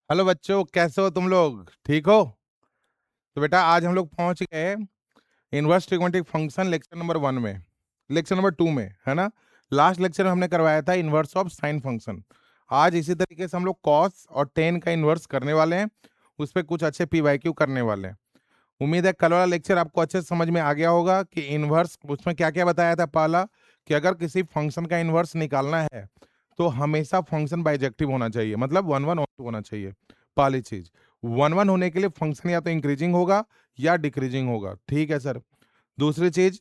Hello बच्चों, कैसे हो तुम लोग? ठीक हो? तो बेटा आज हम लोग पहुंच गए inverse trigonometric function lecture number 1 में, लेक्चर नंबर 2 में, है ना। लास्ट लेक्चर में हमने करवाया था इनवर्स ऑफ साइन फंक्शन। आज इसी तरीके से हम लोग कॉस और टेन का इनवर्स करने वाले हैं। उस पर कुछ अच्छे पीवाईक्यू करने वाले हैं। उम्मीद है कल वाला लेक्चर आपको अच्छे से समझ में आ गया होगा कि इनवर्स उसमें क्या क्या बताया था। पहला कि अगर किसी फंक्शन का इनवर्स निकालना है तो हमेशा फंक्शन बाइजेक्टिव होना चाहिए, मतलब वन वन होना चाहिए। पहली चीज, वन वन होने के लिए फंक्शन या तो इंक्रीजिंग होगा या डिक्रीजिंग होगा। ठीक है सर। दूसरी चीज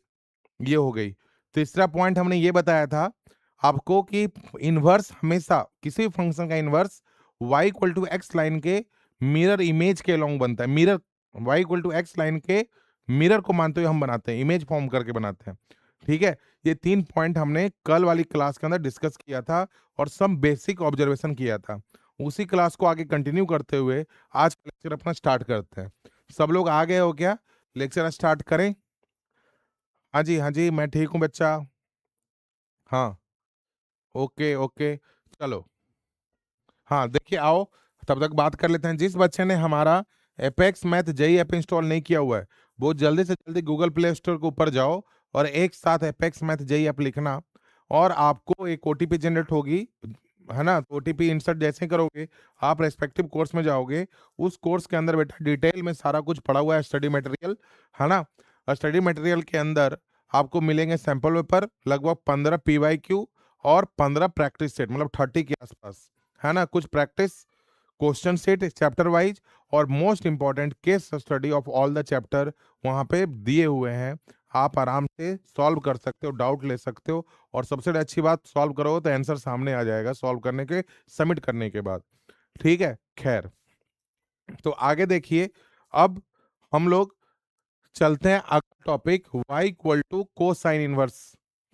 ये हो गई। तीसरा पॉइंट हमने ये बताया था आपको कि इनवर्स हमेशा किसी भी फंक्शन का inverse y equal to x line के मिरर इमेज के अलोंग बनता है। Mirror y equal to x line के मिरर को मानते हुए हम बनाते हैं, इमेज फॉर्म करके बनाते हैं। ठीक है। ये तीन पॉइंट हमने कल वाली क्लास के अंदर डिस्कस किया था और सम बेसिक ऑब्जर्वेशन किया था। उसी क्लास को आगे कंटिन्यू करते हुए आज का लेक्चर अपना स्टार्ट करते हैं। सब लोग आ गए हो क्या? लेक्चर स्टार्ट करें? हाँ जी, हाँ जी, मैं ठीक हूँ बच्चा। हाँ, ओके ओके, चलो। हाँ देखिए, आओ तब तक बात कर लेते हैं। जिस बच्चे ने हमारा apex math JEE app install नहीं किया हुआ है वो जल्दी से जल्दी गूगल प्ले स्टोर के ऊपर जाओ और एक साथ एपेक्स मैथ जेई ऐप लिखना, और आपको एक ओटीपी जनरेट होगी, है ना। तो ओटीपी इंसर्ट जैसे ही करोगे आप रेस्पेक्टिव कोर्स में जाओगे। उस कोर्स के अंदर बेटा डिटेल में सारा कुछ पड़ा हुआ है, स्टडी मटेरियल, है ना। और स्टडी मटेरियल के अंदर आपको मिलेंगे सैंपल पेपर लगभग 15 पीवाईक्यू और 15 प्रैक्टिस सेट, मतलब 30 के आसपास, है ना। कुछ practice question set chapter wise और most important case study of all the chapter वहां पे दिए हुए हैं। आप आराम से सॉल्व कर सकते हो, डाउट ले सकते हो, और सबसे अच्छी बात सॉल्व करो तो आंसर सामने आ जाएगा सॉल्व करने के, सबमिट करने के बाद। ठीक है, खैर। तो आगे देखिए, अब हम लोग चलते हैं अगला topic, y equal to cosine inverse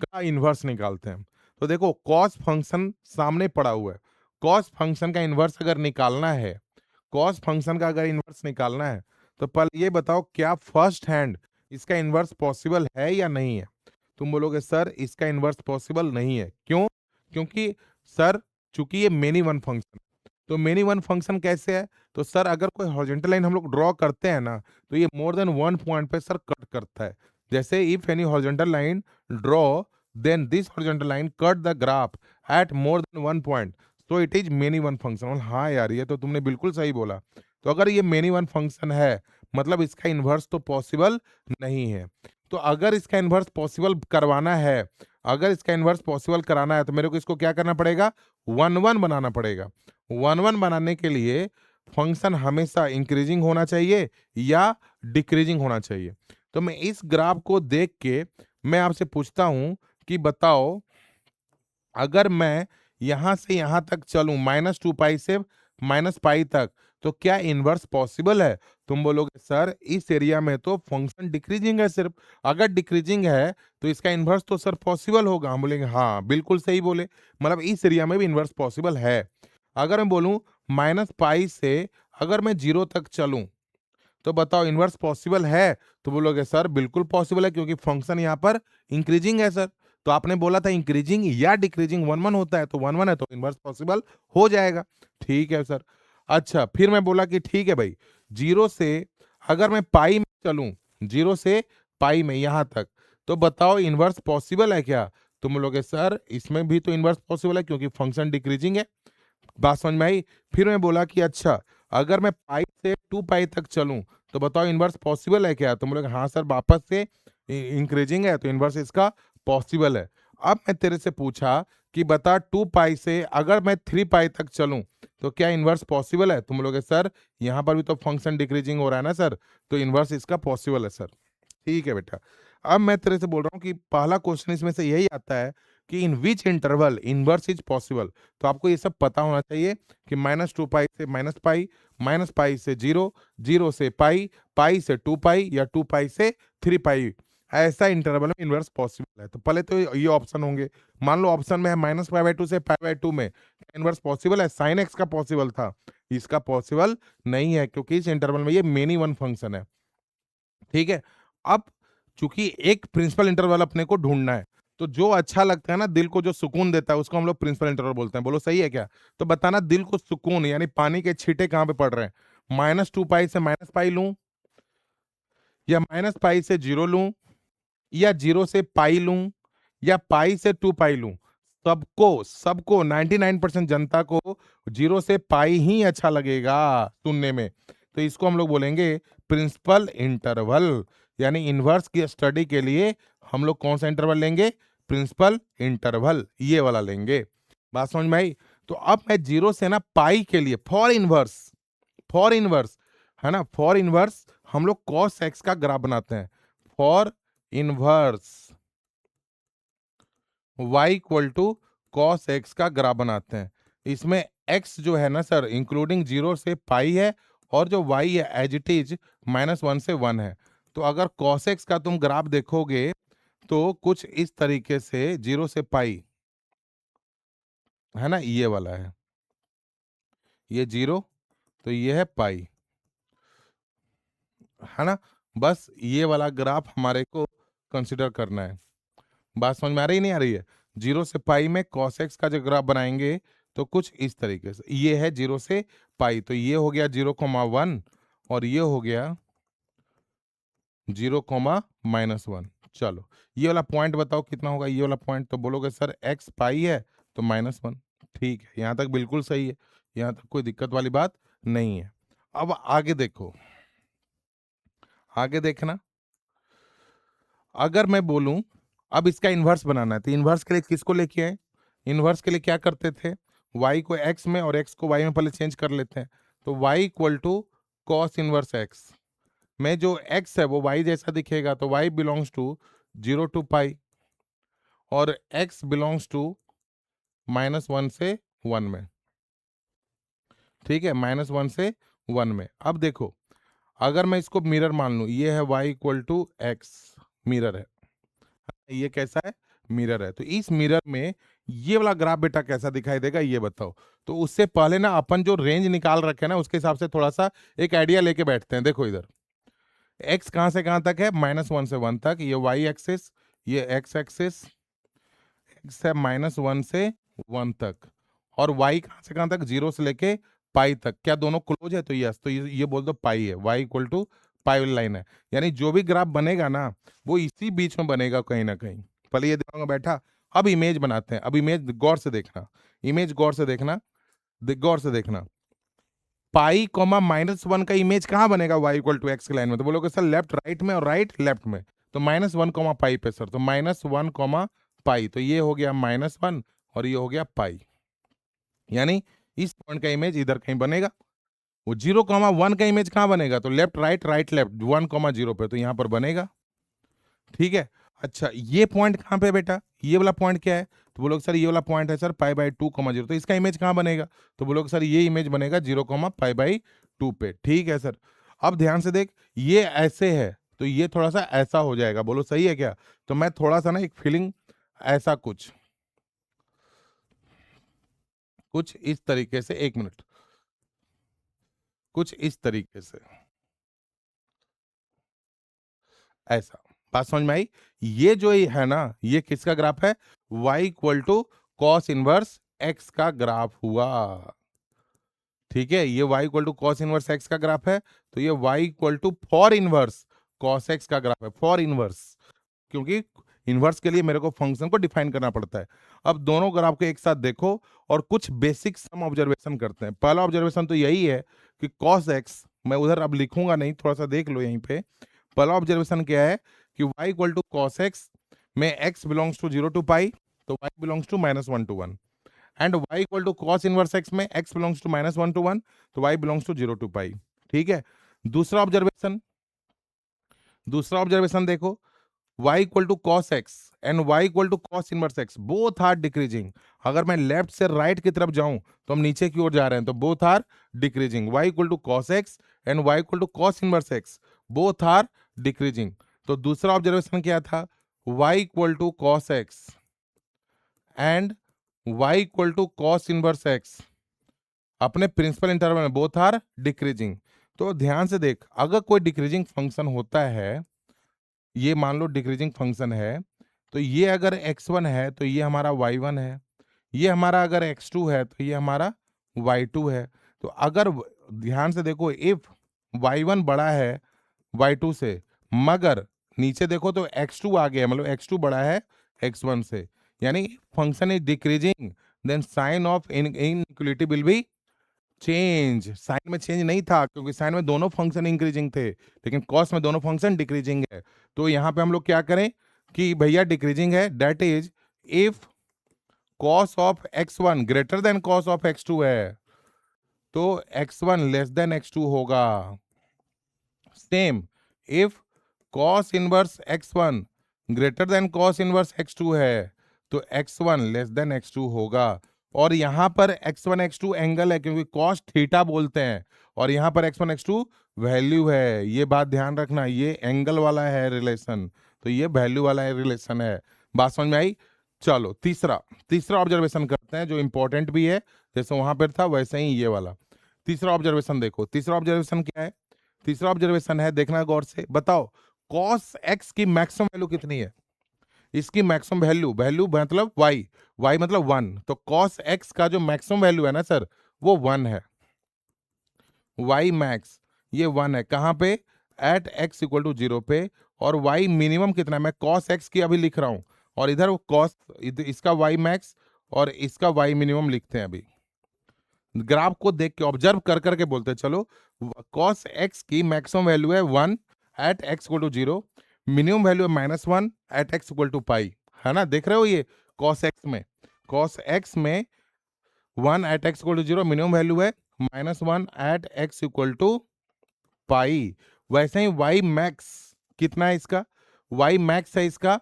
का इनवर्स निकालते हैं। तो देखो कॉस फंक्शन सामने पड़ा हुआ है। कॉस फंक्शन का इनवर्स अगर निकालना है, कॉस फंक्शन का अगर इनवर्स निकालना है तो पहले ये बताओ क्या फर्स्ट हैंड इसका इनवर्स पॉसिबल है या नहीं है। तुम बोलोगे सर इसका इनवर्स पॉसिबल नहीं है, क्यों? क्योंकि सर चूंकि ये मेनी वन फंक्शन, तो मेनी वन फंक्शन कैसे है? तो सर अगर कोई हॉरिजॉन्टल लाइन हम लोग ड्रॉ करते हैं ना तो ये मोर देन वन पॉइंट पे सर कट करता है। जैसे if any horizontal line draw then this horizontal line cut the graph at more than one point, so it is many one function. हाँ यार, ये तो तुमने बिल्कुल सही बोला। तो अगर ये मेनी वन फंक्शन है मतलब इसका इन्वर्स तो पॉसिबल नहीं है। तो अगर इसका इन्वर्स पॉसिबल करवाना है, अगर इसका इन्वर्स पॉसिबल कराना है तो मेरे को इसको क्या करना पड़ेगा? वन वन बनाना पड़ेगा। वन वन बनाने के लिए फंक्शन हमेशा इंक्रीजिंग होना चाहिए या डिक्रीजिंग होना चाहिए। तो मैं इस ग्राफ को देख के मैं आपसे पूछता हूं कि बताओ, अगर मैं यहां से यहां तक चलूं -2 पाई से -पाई तक, तो क्या इनवर्स पॉसिबल है? तुम बोलोगे सर इस एरिया में तो फंक्शन डिक्रीजिंग है सिर्फ, अगर डिक्रीजिंग है तो इसका इनवर्स तो सर पॉसिबल होगा। हम बोलेंगे हाँ बिल्कुल सही बोले, मतलब इस एरिया में भी इनवर्स पॉसिबल है। अगर मैं बोलूं -पाई से अगर मैं 0 तक चलूं तो बताओ इनवर्स पॉसिबल है? तो बोलोगे सर बिल्कुल पॉसिबल है क्योंकि फंक्शन यहाँ पर इंक्रीजिंग है सर। तो आपने बोला था इंक्रीजिंग या डिक्रीजिंग, वन वन होता है, तो वन वन है तो इनवर्स पॉसिबल हो जाएगा। ठीक है सर। अच्छा, फिर मैं बोला कि ठीक है भाई, 0 से अगर मैं पाई में चलूं, 0 से पाई में यहां तक, तो बताओ इनवर्स पॉसिबल है क्या? तुम बोलोगे सर इसमें भी तो इनवर्स पॉसिबल है क्योंकि फंक्शन डिक्रीजिंग है। बात समझ में आई? फिर मैं बोला कि अच्छा, अगर मैं पाई से 2 पाई तक चलूं तो बताओ इनवर्स पॉसिबल है क्या? तो बोले हाँ सर वापस से इंक्रीजिंग है तो इनवर्स इसका पॉसिबल है। अब मैं तेरे से पूछा कि बता 2 पाई से अगर मैं 3 पाई तक चलूं तो क्या इनवर्स पॉसिबल है? तुम बोलोगे सर यहाँ पर भी तो फंक्शन डिक्रीजिंग हो रहा है ना सर, तो इनवर्स इसका पॉसिबल है सर। ठीक है बेटा। अब मैं तेरे से बोल रहा हूँ कि पहला क्वेश्चन इसमें से यही आता है कि इन विच इंटरवल इनवर्स इज पॉसिबल। तो आपको ये सब पता होना चाहिए कि -2 पाई से -पाई, -पाई से 0, 0 से पाई, पाई से 2 पाई या 2 पाई से 3 पाई, ऐसा इंटरवल में इनवर्स पॉसिबल है। तो पहले तो ये ऑप्शन होंगे। मान लो ऑप्शन में है -पाई/2 से पाई/2 में इनवर्स पॉसिबल है, साइन एक्स का पॉसिबल था, इसका पॉसिबल नहीं है क्योंकि इस इंटरवल में ये मेनी वन फंक्शन है। ठीक है। अब चूंकि एक प्रिंसिपल इंटरवल अपने को ढूंढना है तो जो अच्छा लगता है ना, दिल को जो सुकून देता है, उसको हम लोग प्रिंसिपल इंटरवल बोलते हैं। बोलो सही है क्या? तो बताना, दिल को सुकून यानी पानी के छींटे कहाँ पे पड़ रहे हैं? -2 पाई से -पाई लूं, या -पाई से 0 लूं, या 0 से पाई लूं, या पाई से 2 पाई लूं? सबको सबको 99% जनता को 0 से पाई ही अच्छा लगेगा सुनने में। तो इसको हम लोग बोलेंगे प्रिंसिपल इंटरवल। यानी इनवर्स की स्टडी के लिए हम लोग कौन सा इंटरवल लेंगे? प्रिंसिपल इंटरवल, ये वाला लेंगे। बात समझ में आई? तो अब मैं 0 से ना पाई के लिए फॉर इनवर्स है ना, फॉर इनवर्स हम लोग cos x का ग्राफ बनाते हैं। For inverse y equal to cos x का ग्राफ बनाते हैं। इसमें x जो है ना सर, इंक्लूडिंग 0 से पाई है, और जो y है एज इट इज -1 से 1 है। तो अगर cos x का तुम ग्राफ देखोगे तो कुछ इस तरीके से 0 से पाई है ना, ये वाला है, ये 0, तो ये है पाई, है ना। बस ये वाला ग्राफ हमारे को कंसिडर करना है। बात समझ में आ रही नहीं आ रही है? 0 से पाई में cos x का जो ग्राफ बनाएंगे तो कुछ इस तरीके से, ये है 0 से पाई, तो ये हो गया 0,1, और ये हो गया 0,-1। चलो ये वाला पॉइंट बताओ कितना होगा, ये वाला पॉइंट? तो बोलोगे सर x पाई है तो -1। ठीक है, यहाँ तक बिल्कुल सही है, यहाँ तक कोई दिक्कत वाली बात नहीं है। अब आगे देखो, आगे देखना। अगर मैं बोलूं अब इसका इन्वर्स बनाना है, तो इन्वर्स के लिए किसको लेके आए? इन्वर्स के लिए क्या करते थे? y को x में और x को y में पहले चेंज कर लेते हैं। तो y equal to cos inverse x में जो x है वो y जैसा दिखेगा, तो y बिलोंग्स टू 0 टू पाई, और x बिलोंग्स टू -1 से 1 में। ठीक है, -1 से 1 में। अब देखो, अगर मैं इसको मिरर मान लूं, ये है y equal to x, mirror है, ये कैसा है? मिरर है। तो इस मिरर में ये वाला ग्राफ बेटा कैसा दिखाई देगा, ये बताओ। तो उससे पहले ना अपन जो रेंज निकाल रखे हैं ना, उसके हिसाब से थोड़ा सा एक आइडिया लेके बैठते हैं। देखो इधर x कहां से कहां तक है? -1 से 1 तक, ये y एक्सिस, ये x एक्सिस, x है -1 से 1 तक, और y कहां से कहां तक? 0 से लेके पाई तक। क्या दोनों क्लोज है? तो यस, तो ये बोल दो पाई है, y इक्वल टू पाई वाली लाइन है। यानी जो भी ग्राफ बनेगा ना, वो इसी बीच में बनेगा कहीं ना कहीं। पहले ये दिमाग में बैठा। अब इमेज बनाते हैं। अब इमेज गौर से देखना, इमेज गौर से देखना, गौर से देखना। पाई कॉमा -1 का इमेज कहाँ बनेगा? y इक्वल टू एक्स की लाइन में। तो बोलोगे सर लेफ्ट राइट में और राइट लेफ्ट में। तो -1 कॉमा पाई पे सर, तो -1 कॉमा पाई, तो ये हो गया -1 और ये हो गया पाई। यानी इस पॉइंट का इमेज इधर कहीं बनेगा। वो 0,1 का इमेज कहाँ बनेगा? तो लेफ्ट राइट राइट लेफ्ट 1,0 पे, तो यहाँ पर बनेगा। ठीक है। अच्छा, ये पॉइंट कहाँ पे बेटा? ये वाला पॉइंट क्या है? तो बोलोगे सर ये वाला पॉइंट है सर π/2,0, तो इसका इमेज कहाँ बनेगा? तो बोलोगे सर ये इमेज बनेगा 0,π/2 पे। ठीक है सर। अब ध्यान से देख, ये ऐसे है तो ये थोड़ा सा ऐसा हो जाएगा। बोलो सही है क्या? तो मैं थोड़ा सा ना एक फीलिंग ऐसा कुछ कुछ इस तरीके से, 1 मिनट, कुछ इस तरीके से ऐसा। बात समझ में आई? ये जो है ना, ये किसका ग्राफ है? y equal to cos inverse x का ग्राफ हुआ। ठीक है, ये y equal to cos inverse x का ग्राफ है, तो ये y equal to for inverse cos x का ग्राफ है। फॉर इनवर्स, क्योंकि इनवर्स के लिए मेरे को फंक्शन को डिफाइन करना पड़ता है। अब दोनों ग्राफ को एक साथ देखो और कुछ बेसिक सम ऑब्जर्वेशन करते हैं। पहला ऑब्जर्वेशन तो यही है कि cos x, मैं उधर अब लिखूंगा नहीं, थोड़ा सा देख लो यहीं पे। पहला ऑब्जर्वेशन क्या है कि y equal to cos x में x belongs to 0 to pi, तो y belongs to -1 to 1, and y equal to cos inverse x में x बिलोंग्स टू -1 टू 1, तो y belongs to 0 to pi. ठीक है। दूसरा ऑब्जर्वेशन, दूसरा observation देखो, y equal to cos x and y equal to cos inverse x, both are decreasing. अगर मैं left से राइट की तरफ जाऊं तो हम नीचे की ओर जा रहे हैं, तो both are decreasing. y equal to cos x and y equal to cos inverse x, both are decreasing. तो दूसरा ऑब्जर्वेशन क्या था? y equal to cos x and y equal to cos inverse x अपने principal interval में both are decreasing. तो ध्यान से देख, अगर कोई डिक्रीजिंग फंक्शन होता है, ये मान लो डिक्रीजिंग फंक्शन है, तो ये अगर x1 है तो ये हमारा y1 है, ये हमारा अगर x2 है तो ये हमारा y2 है। तो अगर ध्यान से देखो, इफ y1 बड़ा है y2 से, मगर नीचे देखो तो x2 आ गया, मतलब x2 बड़ा है x1 से, यानी function is decreasing, then sign of inequality will be change. Sign में चेंज नहीं था क्योंकि साइन में दोनों फंक्शन इंक्रीजिंग थे, लेकिन कॉस में दोनों फंक्शन डिक्रीजिंग है। तो यहाँ पे हम लोग क्या करें कि भैया डिक्रीजिंग है, that is if cos of x1 greater then cos of x2 है तो x1 लेस देन x2 होगा। Same if cos inverse x1 greater then cos inverse x2 है तो x1 लेस देन x2 होगा। और यहां पर x1 x2 एंगल है क्योंकि cos थीटा बोलते हैं, और यहां पर x1 x2 वैल्यू है। ये बात ध्यान रखना, ये एंगल वाला है रिलेशन, तो ये वैल्यू वाला है रिलेशन है। बात समझ में आई? चलो तीसरा तीसरा ऑब्जर्वेशन करते हैं जो इंपॉर्टेंट भी है, जैसे वहां पर था वैसे ही ये वाला। तीसरा ऑब्जर्वेशन देखो, तीसरा ऑब्जर्वेशन क्या है? तीसरा ऑब्जर्वेशन है, देखना गौर से, बताओ cos x की मैक्सिमम वैल्यू कितनी है? इसकी मैक्सिमम वैल्यू, वैल्यू मतलब y, y मतलब 1, तो cos x का जो मैक्सिमम वैल्यू है ना सर वो 1 है। y मैक्स ये 1 है, कहाँ पे? एट x इक्वल टू 0 पे। और y मिनिमम कितना है? मैं cos x की अभी लिख रहा हूं, और इधर वो cos, इसका y मैक्स और इसका y मिनिमम लिखते हैं अभी। ग्राफ को देख के ऑब्जर्व कर करके बोलते हैं, चलो cos x की मैक्सिमम वैल्यू है 1 at x equal to 0, minimum value है -1 at x equal to pi, है ना? देख रहे हो ये cos x में 1 at x equal to 0, minimum value है -1 at x equal to pi. वैसे ही y मैक्स कितना है इसका? y मैक्स है इसका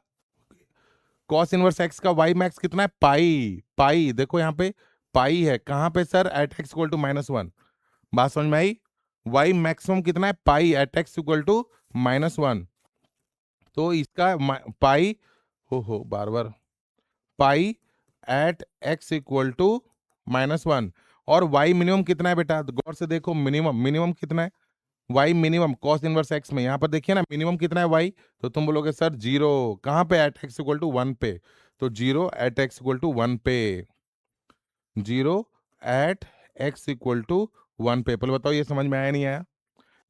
cos इनवर्स x का y मैक्स कितना है? पाई। पाई देखो यहाँ पे पाई है, कहाँ पे sir? At x equal to -1। बात समझ में आई? y मैक्सिमम कितना है? Pi at x equal to -1। तो इसका पाई हो बार बार pi at x equal to -1। और y मिनिमम कितना है बेटा? तो गौर से देखो, मिनिमम कितना है? y minimum cos inverse x में, यहाँ पर देखिए ना मिनिमम कितना है y, तो तुम बोलोगे सर 0। कहाँ पे? एट x इक्वल टू 1 पे। तो 0 एट x इक्वल टू 1 पे, 0 एट x इक्वल टू 1 पे। पहले बताओ ये समझ में आया नहीं आया?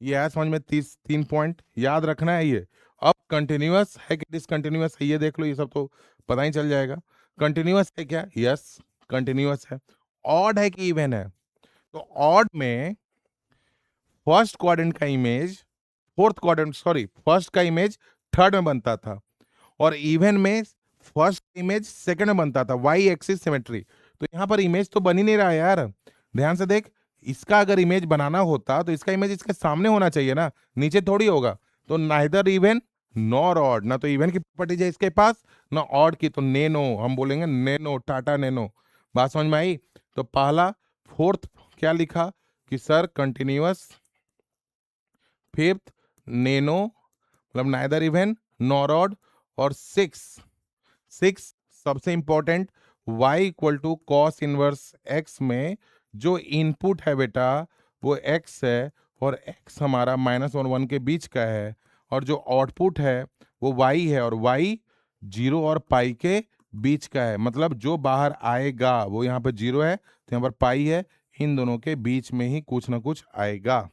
ये आया समझ में? 3 पॉइंट याद रखना है ये। अब कंटिन्यूअस है कि डिसकंटिन्यूअस है ये देख लो, ये सब तो पता ही चल जाएगा। कंटिन्यूअस है क्या? यस कंटिन्यूअस है। ऑड है कि इवन है? तो ऑड में फर्स्ट क्वाड्रेंट का image fourth quadrant, sorry first का इमेज थर्ड में बनता था, और इवन में फर्स्ट इमेज सेकंड में बनता था, वाई एक्सिस सिमेट्री। तो यहाँ पर इमेज तो बन ही नहीं रहा है यार, ध्यान से देख। इसका अगर इमेज बनाना होता तो इसका इमेज इसके सामने होना चाहिए ना, नीचे थोड़ी होगा। तो नाइदर इवन नॉर ऑड, ना तो इवन की प्रॉपर्टीज है इसके पास ना ऑड की, तो नेनो हम बोलेंगे, नेनो, टाटा नेनो। बात समझ में आई? तो पहला फोर्थ क्या लिखा कि सर कंटिन्यूअस, फिफ्थ नेनो मतलब नाइदर इवन नॉर ऑड, और सिक्स सबसे important y equal to cos inverse x में जो इनपुट है बेटा वो x है, और x हमारा -1 के बीच का है, और जो आउटपुट है वो y है, और y 0 और पाई के बीच का है। मतलब जो बाहर आएगा वो यहाँ पर 0 है, तो यहाँ पर पाई है, इन दोनों के बीच में ही कुछ ना कुछ आएगा।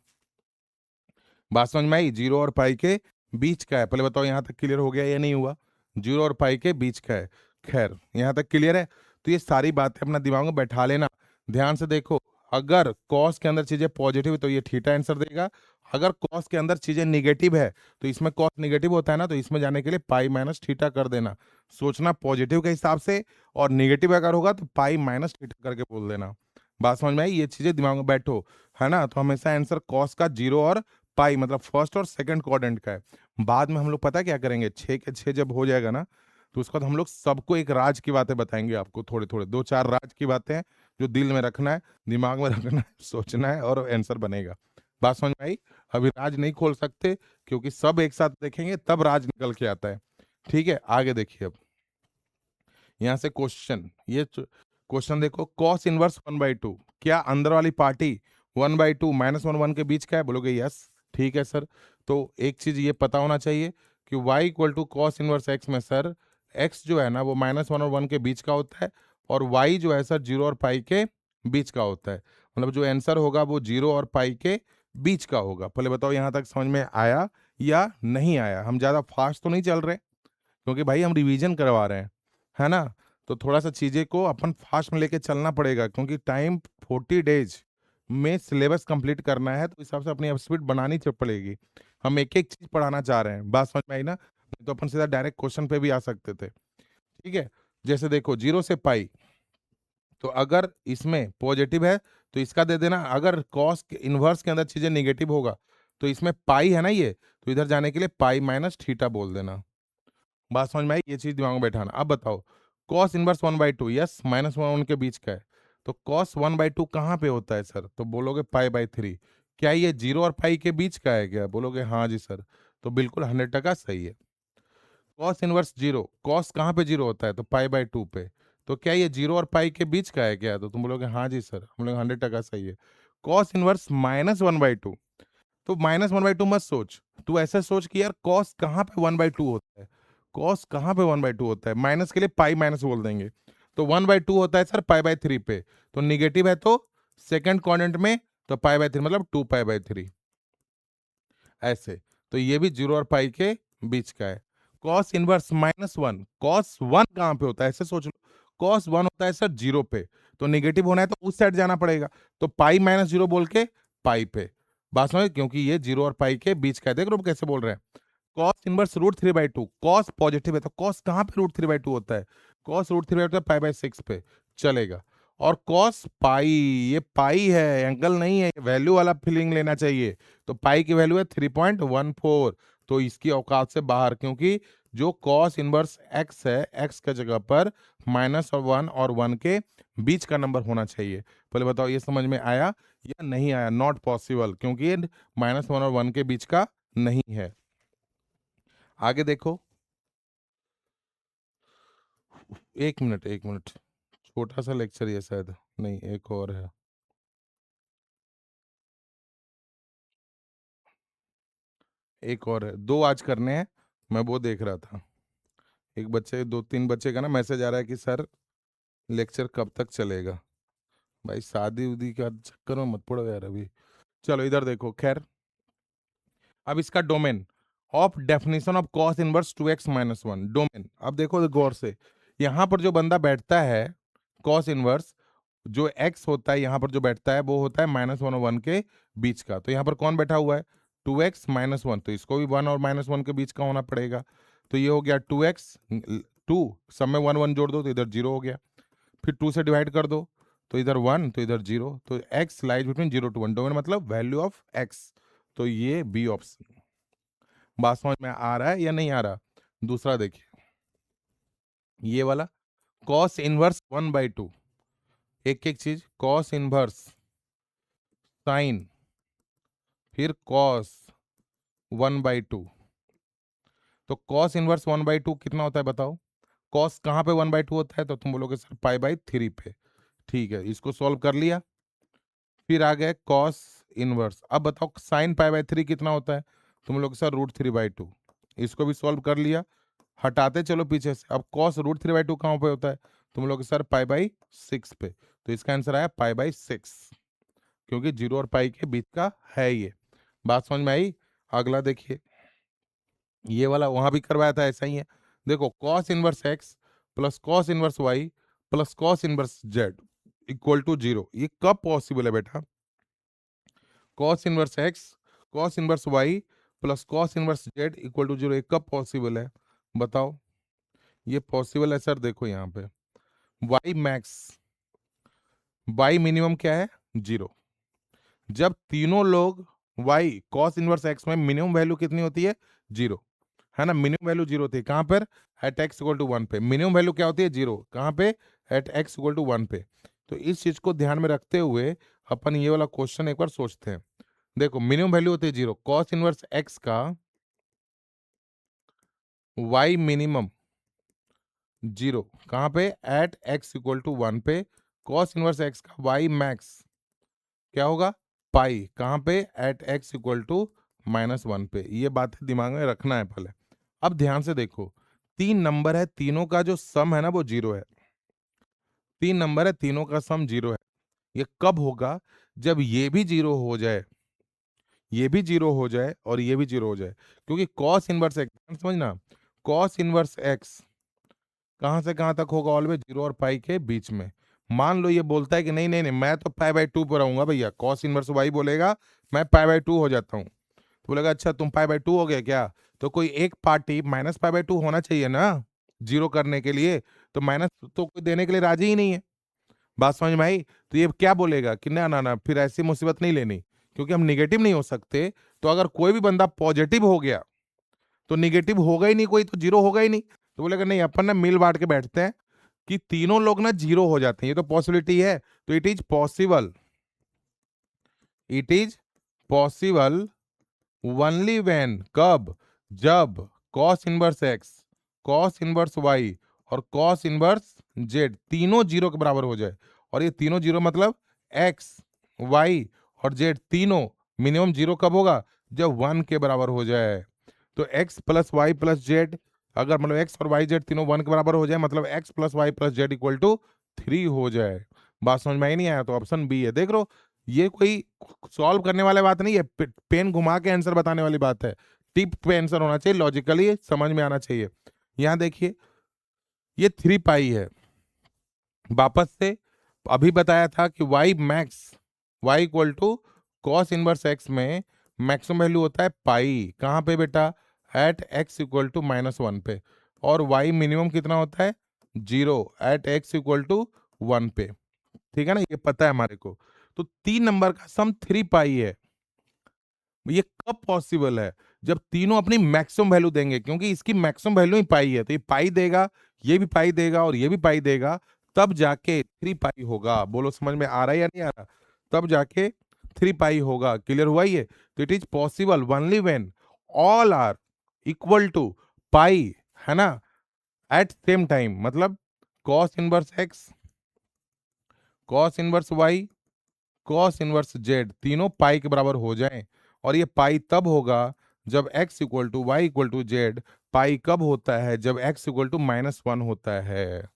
बात समझ में आई? 0 और पाई के बीच का है। पहले बताओ यहाँ तक क्लियर हो गया या नहीं हुआ? 0 और पाई के बीच का है। खैर यहाँ तक क्लियर है? तो ये सारी बातें अपना दिमाग में बैठा लेना, ध्यान से देखो। अगर कॉस के अंदर चीजें पॉजिटिव है तो ये थीटा आंसर देगा, अगर कॉस के अंदर चीजें निगेटिव है तो इसमें कॉस निगेटिव होता है ना, तो इसमें जाने के लिए पाई माइनस थीटा कर देना। सोचना पॉजिटिव के हिसाब से, और निगेटिव अगर होगा तो पाई माइनस थीटा करके बोल देना। बात समझ में आई? ये चीजें दिमाग में बैठो, है ना? तो हमेशा आंसर कॉस का 0 और पाई मतलब फर्स्ट और सेकंड क्वाड्रेंट का है। बाद में हम लोग पता क्या करेंगे, 6 के 6 जब हो जाएगा ना, तो उसके बाद हम लोग सबको एक राज की बातें बताएंगे आपको, थोड़े थोड़े 2-4 राज की बातें जो दिल में रखना है, दिमाग में रखना है, सोचना है, और आंसर बनेगा। बात समझ में आई? अभी राज नहीं खोल सकते क्योंकि सब एक साथ देखेंगे तब राज निकल के आता है। ठीक है, आगे देखिए। अब यहाँ से क्वेश्चन, ये क्वेश्चन देखो, कॉस इनवर्स 1/2 क्या अंदर वाली पार्टी 1/2 -1 के बीच का है? बोलोगे यस, ठीक है सर। तो एक चीज ये पता होना चाहिए कि y equal to cos inverse x में सर एक्स जो है ना वो -1 और 1 के बीच का होता है, और वाई जो है सर 0 और पाई के बीच का होता है। मतलब जो आंसर होगा वो 0 और पाई के बीच का होगा। पहले बताओ यहाँ तक समझ में आया या नहीं आया? हम ज़्यादा फास्ट तो नहीं चल रहे, क्योंकि भाई हम रिवीजन करवा रहे हैं, है ना? तो थोड़ा-सा चीज़ें को अपन फास्ट में लेके चलना पड़ेगा, क्योंकि टाइम 40 डेज़ में सिलेबस कंप्लीट करना है, तो इस हिसाब से अपनी स्पीड बनानी पड़ेगी। हम एक-एक चीज़ पढ़ाना चाह रहे हैं, बात समझ में आई ना? नहीं तो अपन सीधा डायरेक्ट क्वेश्चन पे भी आ सकते थे, ठीक है? जैसे देखो 0 से पाई, तो अगर इसमें पॉजिटिव है तो इसका दे देना, अगर कॉस के इन्वर्स के अंदर चीज़ें नेगेटिव होगा, तो इसमें पाई है ना ये, तो इधर जाने के लिए पाई माइनस थीटा बोल देना। बात समझ में आई? ये चीज दिमाग में बैठाना। अब बताओ कॉस इनवर्स 1/2, यस -1 उनके बीच का है, तो कॉस 1/2 कहाँ पे होता है सर? तो बोलोगे पाई/3। क्या ये 0 और पाई के बीच का है क्या? बोलोगे हाँ जी सर, तो बिल्कुल 100% सही है। कॉस इनवर्स 0, कॉस कहाँ पे 0 होता है? तो पाई/2 पे। तो क्या ये 0 और पाई के बीच का है क्या? तो तुम बोलोगे हाँ जी सर, हम लोग 100% सही है। कॉस इनवर्स -1/2, तो -1/2 मत सोच, तू ऐसा सोच कि यार कॉस कहाँ पे 1/2 होता है? कॉस कहाँ पे 1/2 होता है? माइनस के लिए पाई माइनस बोल देंगे। तो 1/2 होता है सर पाई/3 पे, तो निगेटिव है तो सेकंड क्वाड्रेंट में, तो पाई/3 मतलब 2 पाई/3 ऐसे। तो ये भी 0 और पाई के बीच का है। कॉस इनवर्स -1, कॉस 1 कहाँ पे होता है? ऐसे सोच लो, कॉस 1 होता है सर 0 पे, तो निगेटिव होना है तो उस साइड जाना पड़ेगा, तो पाई-0 बोल के पाई पे। बात समझ? क्योंकि ये 0 और पाई के बीच का है। देख रहे हो कैसे बोल रहे हैं? कॉस इनवर्स √3/2, कॉस पॉजिटिव है तो कॉस कहाँ पे √3/2 होता है? कॉस √3/2 होता है पाई/6 पे, चलेगा। और कॉस पाई, ये पाई है, एंगल नहीं है, वैल्यू वाला फीलिंग लेना चाहिए। तो पाई की वैल्यू है 3.14, तो इसकी औकात से बाहर, क्योंकि जो कॉस इनवर्स एक्स है, एक्स का जगह पर -1 और 1 के बीच का नंबर होना चाहिए। पहले बताओ ये समझ में आया या नहीं आया? नॉट पॉसिबल, क्योंकि ये -1 और 1 के बीच का नहीं है। आगे देखो, 1 मिनट 1 मिनट, छोटा सा लेक्चर ये शायद, नहीं एक और है। एक और है, 2 आज करने हैं, मैं वो देख रहा था। एक बच्चे, 2-3 बच्चे का ना मैसेज आ रहा है कि सर लेक्चर कब तक चलेगा? भाई शादी उदी का चक्कर में मत पड़ो यार अभी। चलो इधर देखो, खैर अब इसका domain of definition of cos inverse 2x-1 domain. अब देखो गौर से, यहाँ पर जो बंदा बैठता है कॉस इनवर्स, जो x होता है यहाँ पर जो बैठता है वो होता है -1 और 1 के बीच का। तो यहाँ पर कौन बैठा हुआ है? 2x-1, तो इसको भी 1 और -1 के बीच का होना पड़ेगा। तो ये हो गया 2x, 2 सब में 1 जोड़ दो तो इधर 0 हो गया, फिर 2 से डिवाइड कर दो तो इधर 1 तो इधर 0, तो x lies between 0 to 1, domain मतलब वैल्यू ऑफ x। तो ये बी ऑप्शन। बात समझ में आ रहा है या नहीं आ रहा? दूसरा देखिए, ये वाला कॉस इनवर्स 1/2, एक एक चीज, कॉस इनवर्स साइन, फिर कॉस 1/2। तो कॉस इनवर्स 1/2 कितना होता है बताओ? कॉस कहाँ पे 1/2 होता है? तो तुम बोलोगे सर पाई/3 पे। ठीक है, इसको सॉल्व कर लिया। फिर आ गए कॉस इनवर्स, अब बताओ साइन पाई/3 कितना होता है? तुम लोग सर √3/2, इसको भी सॉल्व कर लिया। हटाते चलो पीछे से, अब कॉस √3/2 कहाँ पे होता है? तुम लोग सर पाई/6 पे, तो इसका आंसर आया पाई/6, क्योंकि 0 और पाई के बीच का है ये। बात समझ में आई? अगला देखिए, ये वाला वहां भी करवाया था, ऐसा ही है। देखो cos inverse x plus cos inverse y plus cos inverse z equal to 0, ये कब पॉसिबल है बेटा? Cos inverse x, cos inverse y plus cos inverse z equal to 0, ये कब पॉसिबल है बताओ? ये पॉसिबल है सर, देखो यहाँ पे वाई मैक्स, वाई मिनिमम क्या है? 0। जब तीनों लोग वाई कॉस इनवर्स एक्स में मिनिमम वैल्यू कितनी होती है? 0, है ना? मिनिमम वैल्यू 0 होती है कहाँ पर? एट एक्स इक्वल टू 1 पे। मिनिमम वैल्यू क्या होती है? 0, कहाँ पे? एट एक्स इक्वल टू 1 पे। तो इस चीज को ध्यान में रखते हुए अपन ये वाला क्वेश्चन एक बार सोचते हैं। देखो मिनिमम वैल्यू होती है 0, कॉस इनवर्स एक्स का वाई मिनिमम 0, कहाँ पे? एट एक्स इक्वल टू 1 पे। कॉस इनवर्स एक्स का वाई मैक्स क्या होगा? पाई, कहाँ पे? एट एक्स इक्वल टू -1 पे। ये बात दिमाग में रखना है पहले। अब ध्यान से देखो, 3 नंबर है, तीनों का जो सम है ना वो 0 है। 3 नंबर है, तीनों का सम 0 है। ये कब होगा? जब ये भी 0 हो जाए, ये भी 0 हो जाए और ये भी 0 हो जाए। क्योंकि cos इनवर्स x, समझना, cos इनवर्स x कहां से कहां तक होगा? ऑलवेज 0 और पाई के बीच में। मान लो ये बोलता है कि नहीं नहीं नहीं, मैं तो पाई बाय 2 पर रहूंगा भैया, cos इनवर्स y बोलेगा, मैं पाई बाय 2 हो जाता हूँ। तो बोलेगा अच्छा तुम पाई बाय 2 हो गए क्या? तो कोई एक पार्टी माइनस पाई बाय 2 होना चाहिए ना, 0 करने के लिए। तो माइनस तो कोई देने के लिए राजी ही नहीं है। बात समझ में आई? तो ये क्या बोलेगा कि ना ना ना, फिर ऐसी मुसीबत नहीं लेनी, क्योंकि हम निगेटिव नहीं हो सकते। तो अगर कोई भी बंदा पॉजिटिव हो गया तो निगेटिव होगा ही नहीं कोई, तो 0 होगा ही नहीं। तो बोलेगा नहीं, अपन ना मिल बांट के बैठते हैं कि तीनों लोग ना 0 हो जाते हैं, ये तो पॉसिबिलिटी है। तो it is possible, it is possible only when, कब? जब cos inverse x, cos inverse y और cos इनवर्स z तीनों 0 के बराबर हो जाए। और ये तीनों 0 मतलब x, y और z तीनों मिनिमम 0 कब होगा? जब 1 के बराबर हो जाए। तो x plus y plus z, अगर मतलब x और y z तीनों 1 के बराबर हो जाए, मतलब x plus y plus z equal to 3 हो जाए। बात समझ में आई नहीं आया? तो ऑप्शन बी है। देख लो, ये कोई सॉल्व करने वाली बात नहीं है, पेन घुमा के आंसर बताने वाली बात है। टिप पे आंसर होना चाहिए, लॉजिकली समझ में आना चाहिए। यहां देखिए, ये 3 पाई है। वापस से अभी बताया था कि y max, y equal to cos inverse x में मैक्सिमम वैल्यू होता है पाई। कहाँ पे बेटा? एट x इक्वल टू -1 पे। और y मिनिमम कितना होता है? 0 एट x इक्वल टू 1 पे। ठीक है ना, ये पता है हमारे को। तो 3 नंबर का सम 3 पाई है। ये कब पॉसिबल है? जब तीनों अपनी मैक्सिमम वैल्यू देंगे, क्योंकि इसकी मैक्सिमम वैल्यू ही पाई है। तो ये पाई देगा, ये भी पाई देगा और ये भी पाई देगा, तब जाके 3 पाई होगा। बोलो समझ में आ रहा है या नहीं आ रहा? तब जाके 3 पाई होगा। क्लियर हुआ ये? तो it is possible only when all are equal to pi, है ना, एट सेम टाइम। मतलब cos inverse x, cos inverse y, cos inverse z तीनों पाई के बराबर हो जाएं। और ये पाई तब होगा जब x equal to y equal to z. Pi कब होता है? जब x इक्वल टू -1 होता है।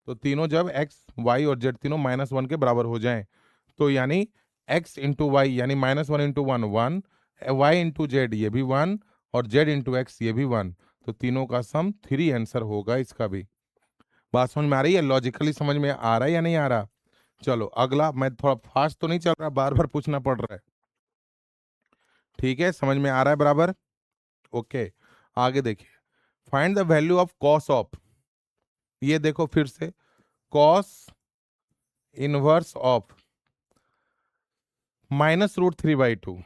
तो तीनों जब x, y और z तीनों -1 के बराबर हो जाएं, तो यानी x इंटू वाई यानी -1 इंटू 1 1, y इंटू जेड ये भी 1 और z इंटू एक्स ये भी 1। तो तीनों का सम 3 आंसर होगा इसका भी। बात समझ में आ रही है? लॉजिकली समझ में आ रहा है या नहीं आ रहा? चलो अगला, मैं थोड़ा फास्ट तो नहीं चल रहा, बार बार पूछना पड़ रहा है। ठीक है, समझ में आ रहा है बराबर? ओके, आगे देखिए, find the value of cos of. ये देखो फिर से, कॉस इनवर्स ऑफ -√3/2।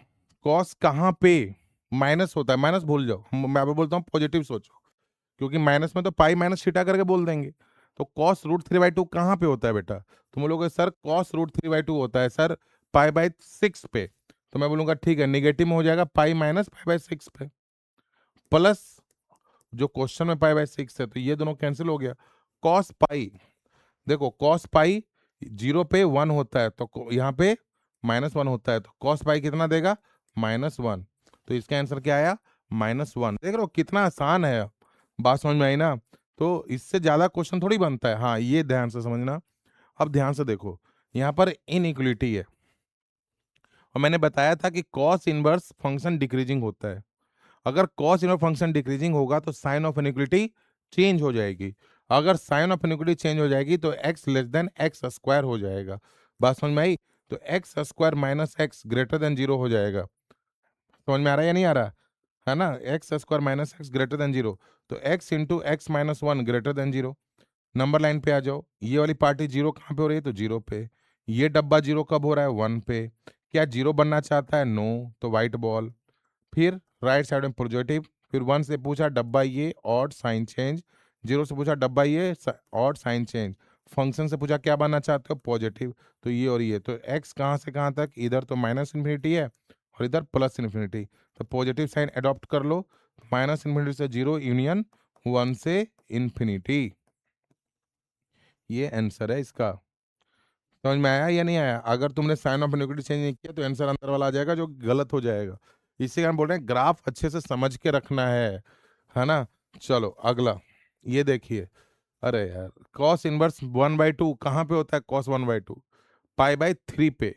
कॉस कहाँ पे माइनस होता है? माइनस भूल जाओ, मैं अभी बोलता हूँ पॉजिटिव सोचो, क्योंकि माइनस में तो पाई माइनस थीटा करके बोल देंगे। तो cos√3/2 कहाँ पे होता है बेटा? तुम बोलोगे सर cos√3/2 होता है सर पाई/6 पे। तो मैं बोलूंगा ठीक है, निगेटिव में हो जाएगा पाई माइनस पाई/6 पे, प्लस जो क्वेश्चन में पाई/6 है, तो ये दोनों कैंसिल हो गया। कॉस पाई, देखो कॉस पाई 0 पे 1 होता है, तो यहाँ पे -1 होता है, तो कॉस पाई कितना देगा? -1। तो इसका आंसर क्या आया? -1। देख रहे हो कितना आसान है? बात समझ में आई ना? तो इससे ज्यादा क्वेश्चन थोड़ी बनता है। हाँ, ये ध्यान से समझना। अब ध्यान से देखो, यहाँ पर इनइक्वलिटी है, और मैंने बताया था कि कॉस इनवर्स फंक्शन डिक्रीजिंग होता है। अगर कॉस इनवर्स फंक्शन डिक्रीजिंग होगा तो साइन ऑफ इनइक्वलिटी चेंज हो जाएगी। अगर साइन ऑफ इनइक्वलिटी चेंज हो जाएगी तो x less than x square हो जाएगा। बात समझ में आई? तो x square minus x greater than 0 हो जाएगा। समझ में आ रहा है या नहीं आ रहा? है ना, x square minus x greater than 0। तो x into x minus 1 greater than 0। Number line पे आ जाओ, ये वाली पार्टी 0 कहाँ पे हो रही है? तो 0 पे। ये डब्बा 0 कब हो रहा है? 1 पे। क्या 0 बनना चाहता है? नो। तो व्हाइट बॉल। फिर राइट साइड में पॉजिटिव। फिर 1 से पूछा डब्बा ये ऑड साइन चेंज। 0 से पूछा डब्बा ये ऑड साइन चेंज। फंक्शन से पूछा क्या बनना चाहते हो? पॉजिटिव। तो ये और ये, तो x कहाँ से कहाँ तक? इधर तो -∞ है और इधर +∞। तो पॉजिटिव साइन अडॉप्ट कर लो। -∞ से 0 यूनियन 1 से इन्फिनिटी। ये आंसर है इसका। समझ में आया या नहीं आया? अगर तुमने साइन ऑफ इनइक्वालिटी चेंज नहीं किया तो आंसर अंदर वाला आ जाएगा जो गलत हो जाएगा। इसी कारण बोल रहे हैं ग्राफ अच्छे से समझ के रखना है ना? चलो अगला, ये देखिए, अरे यार कॉस इनवर्स 1/2 कहाँ पे होता है? कॉस 1/2 पाई/3 पे,